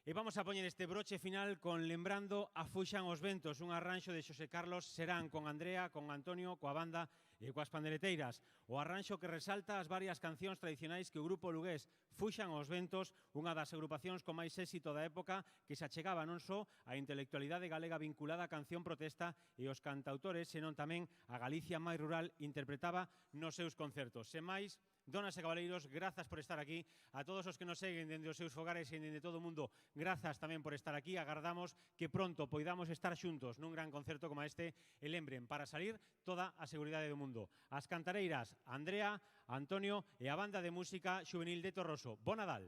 Speaker 1: E vamos a poñer este broche final con Lembrando a Fuxan os Ventos, un arranxo de Xosé Carlos Serán con Andrea, con Antonio, coa banda e coas pandereteiras. O arranxo que resalta as varias cancións tradicionais que o grupo lugués Fuxan os Ventos, unha das agrupacións con máis éxito da época, que se achegaba non só a intelectualidade galega vinculada á canción protesta e os cantautores, senón tamén a Galicia máis rural interpretaba nos seus concertos. Sen máis, donas e cabaleiros, grazas por estar aquí. A todos os que nos seguen dende os seus fogares e dende todo o mundo, grazas tamén por estar aquí. Agardamos que pronto poidamos estar xuntos nun gran concerto como este. E lembren, para salir, toda a seguridade do mundo. As cantareiras, Andrea, Antonio e a banda de música xuvenil de Torroso. Bo Nadal!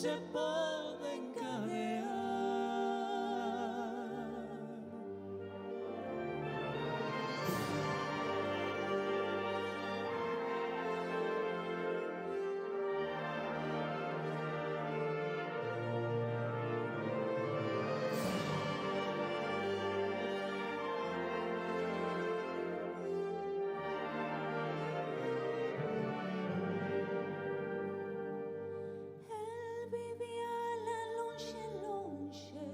Speaker 3: se pode encadear.
Speaker 2: El vivía la longe, longe,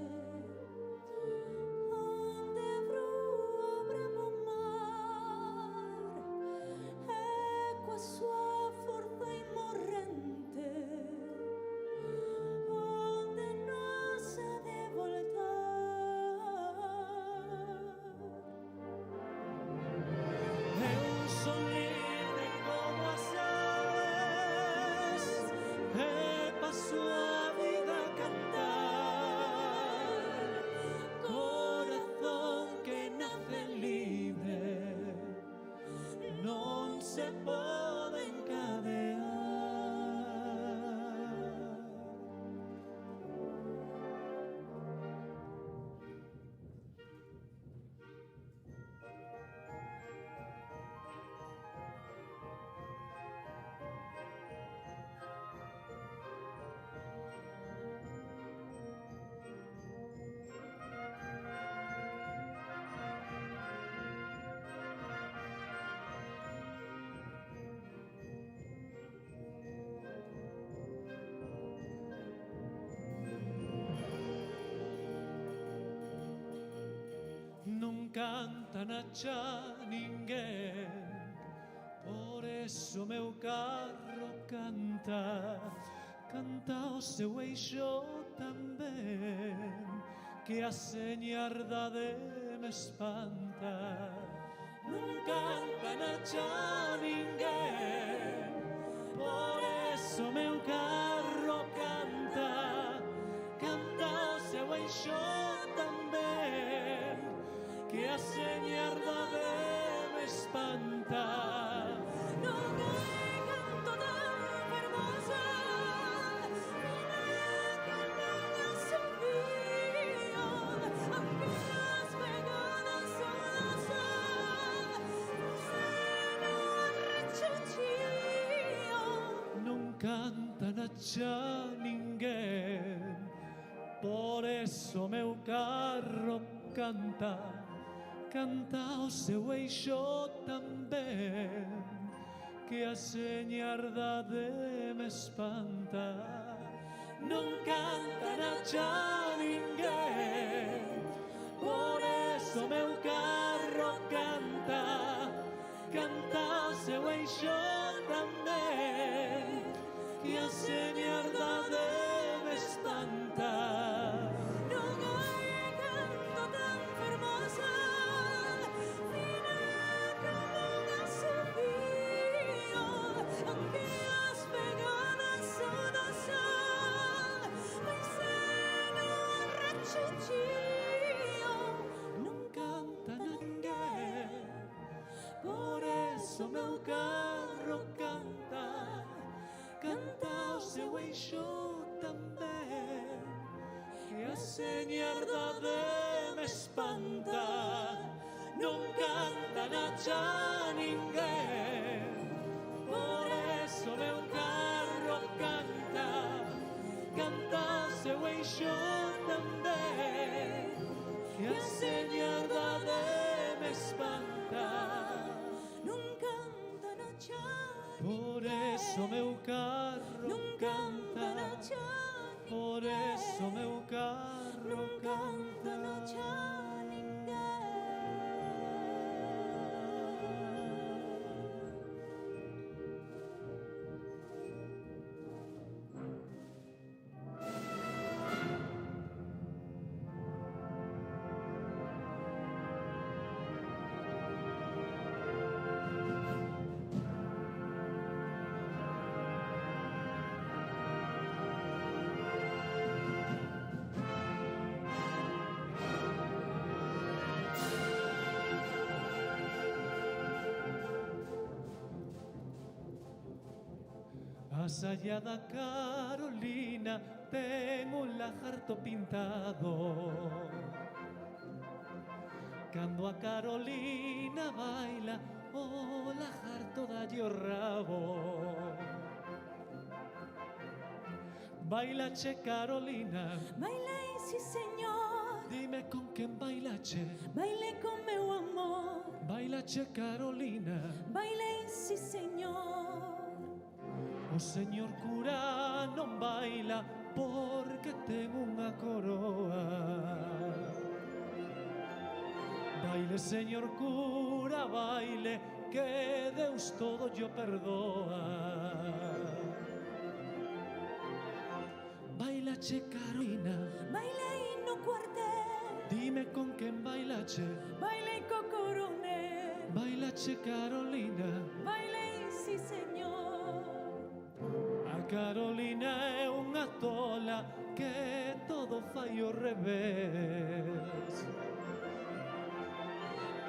Speaker 2: onde brua bravo mar, e coa súa forza imorrente, onde non s'ha de voltar.
Speaker 3: Eu son libre como as aves, e paso a vida a cantar. Corazón que nace libre, non se pode encadear. Non canta na xa ninguén, por eso meu carro canta, canta o seu eixo tamén, que a señardade me espanta. Non canta na xa ninguén, por eso meu carro canta, canta o seu eixo tamén, que a señardade me espanta.
Speaker 2: Non hai canto tan fermosa, que non asubío, aunque as vegadas solas se non rechuchío.
Speaker 3: Non canta na xa ninguén, por eso meu carro canta, canta o seu eixo tamén, que a señardade me espanta. Non canta na xa ninguén, por eso meu carro canta, canta o seu eixo tamén, que a señardade me espanta.
Speaker 2: Non hai canto tan fermosa, fina como un asubío, aunque as vegadas sodas pois se non rechuchío.
Speaker 3: Non canta ninguén, por eso meu carro canta, canta o seu eixo tamén, que a señardade me espanta. Non canta na xa ninguén, por eso meu carro canta, canta o seu eixo tamén, que a señardade me espanta.
Speaker 2: Non canta na xa
Speaker 3: Por eso meu carro
Speaker 2: non canta na
Speaker 3: canta,
Speaker 2: xa
Speaker 3: por eso meu carro
Speaker 2: non canta na
Speaker 3: canta.
Speaker 2: xa ninguén.
Speaker 3: Más allá da Carolina ten un lagarto pintado. Cando a Carolina baila, o lagarto dalle o rabo. Bailache, Carolina,
Speaker 2: Bailei, sí señor,
Speaker 3: dime con quen bailache.
Speaker 2: bailei con meu amor.
Speaker 3: Bailache, Carolina,
Speaker 2: Bailei, sí señor,
Speaker 3: o señor cura non baila porque ten unha coroa. Baile, señor cura, baile, que Deus todo yo perdoa. Bailache, Carolina,
Speaker 2: bailei no cuartel,
Speaker 3: dime con quen bailache.
Speaker 2: bailei co coronel.
Speaker 3: Bailache, Carolina,
Speaker 2: Bailei, sí señor,
Speaker 3: a Carolina é unha tola que todo fai ao revés.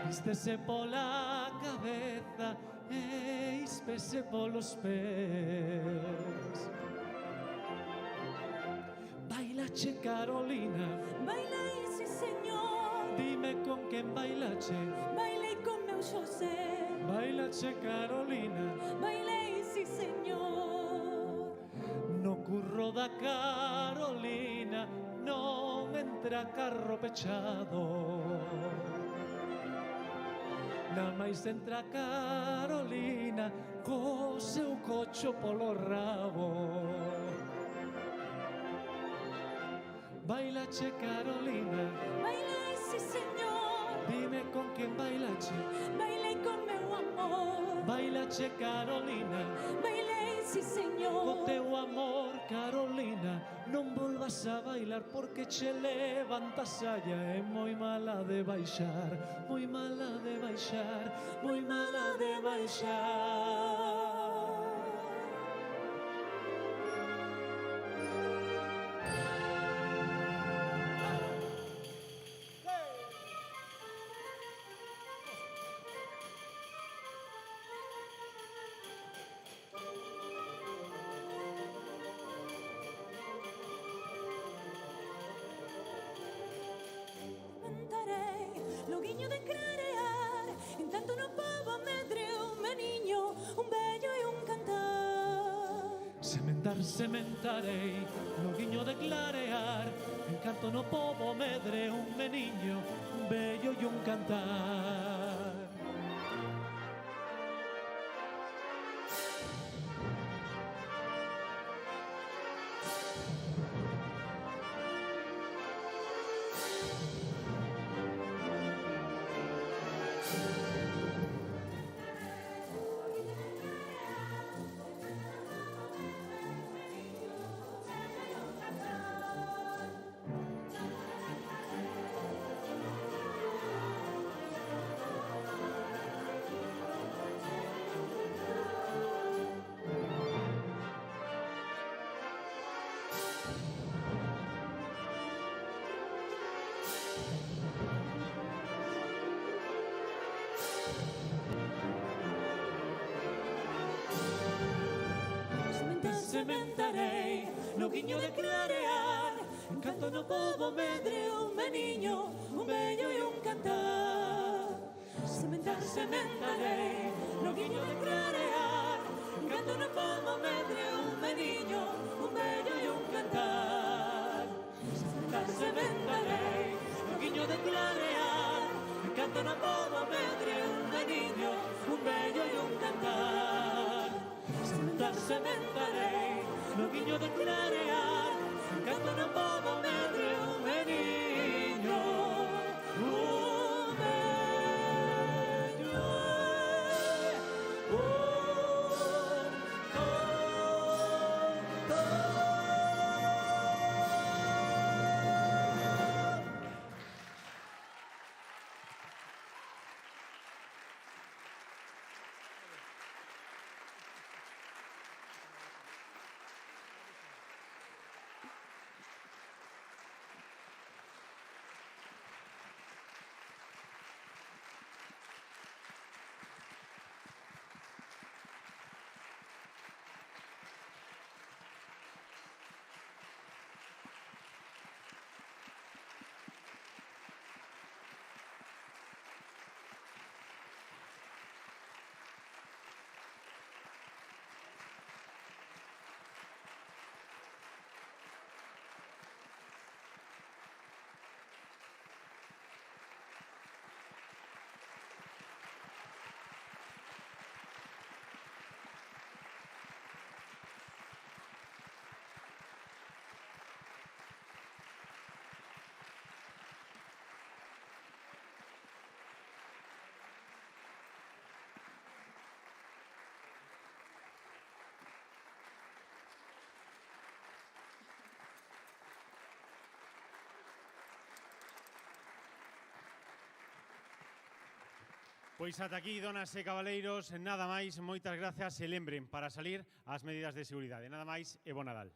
Speaker 3: Vístese pola cabeza e ispese polos pés. Bailache, Carolina,
Speaker 2: bailei, sí señor,
Speaker 3: dime con quen bailache.
Speaker 2: bailei con meu Xosé.
Speaker 3: Bailache, Carolina,
Speaker 2: Bailei, sí señor,
Speaker 3: no curro da Carolina non entra carro pechado. Na máis entra Carolina co seu cocho polo rabo. Bailache, Carolina,
Speaker 2: bailei, sí señor,
Speaker 3: dime con quen bailache.
Speaker 2: bailei con meu amor.
Speaker 3: Bailache, Carolina,
Speaker 2: Bailei, sí
Speaker 3: co
Speaker 2: señor,
Speaker 3: teu amor, Carolina, non volvas a bailar porque che levanta a saia. É moi mala de baixar, moi mala de baixar, moi mala de baixar.
Speaker 2: Cantarei, loguiño de clarear, en tanto no pobo medre un meniño, un bello e un cantar.
Speaker 3: Sementarei, no guiño de clarear, en canto no pobo medre un meniño, un bello e un cantar.
Speaker 2: Sementarei, loguiño de clarear, en canto no pobo medre un meniño, un bello e un cantar. Sementarei, loguiño de clarear, en canto no pobo medre un meniño, un bello e un cantar. Sementarei, loguiño de clarear, en canto no pobo medre un meniño, un bello e un cantar. Sementarei, loguiño de clarear, en canto no pobo medre un meniño, un bello e un
Speaker 1: Pois ata aquí, donas e cabaleiros, nada máis, moitas grazas e lembren para salir as medidas de seguridade. Nada máis e bo Nadal.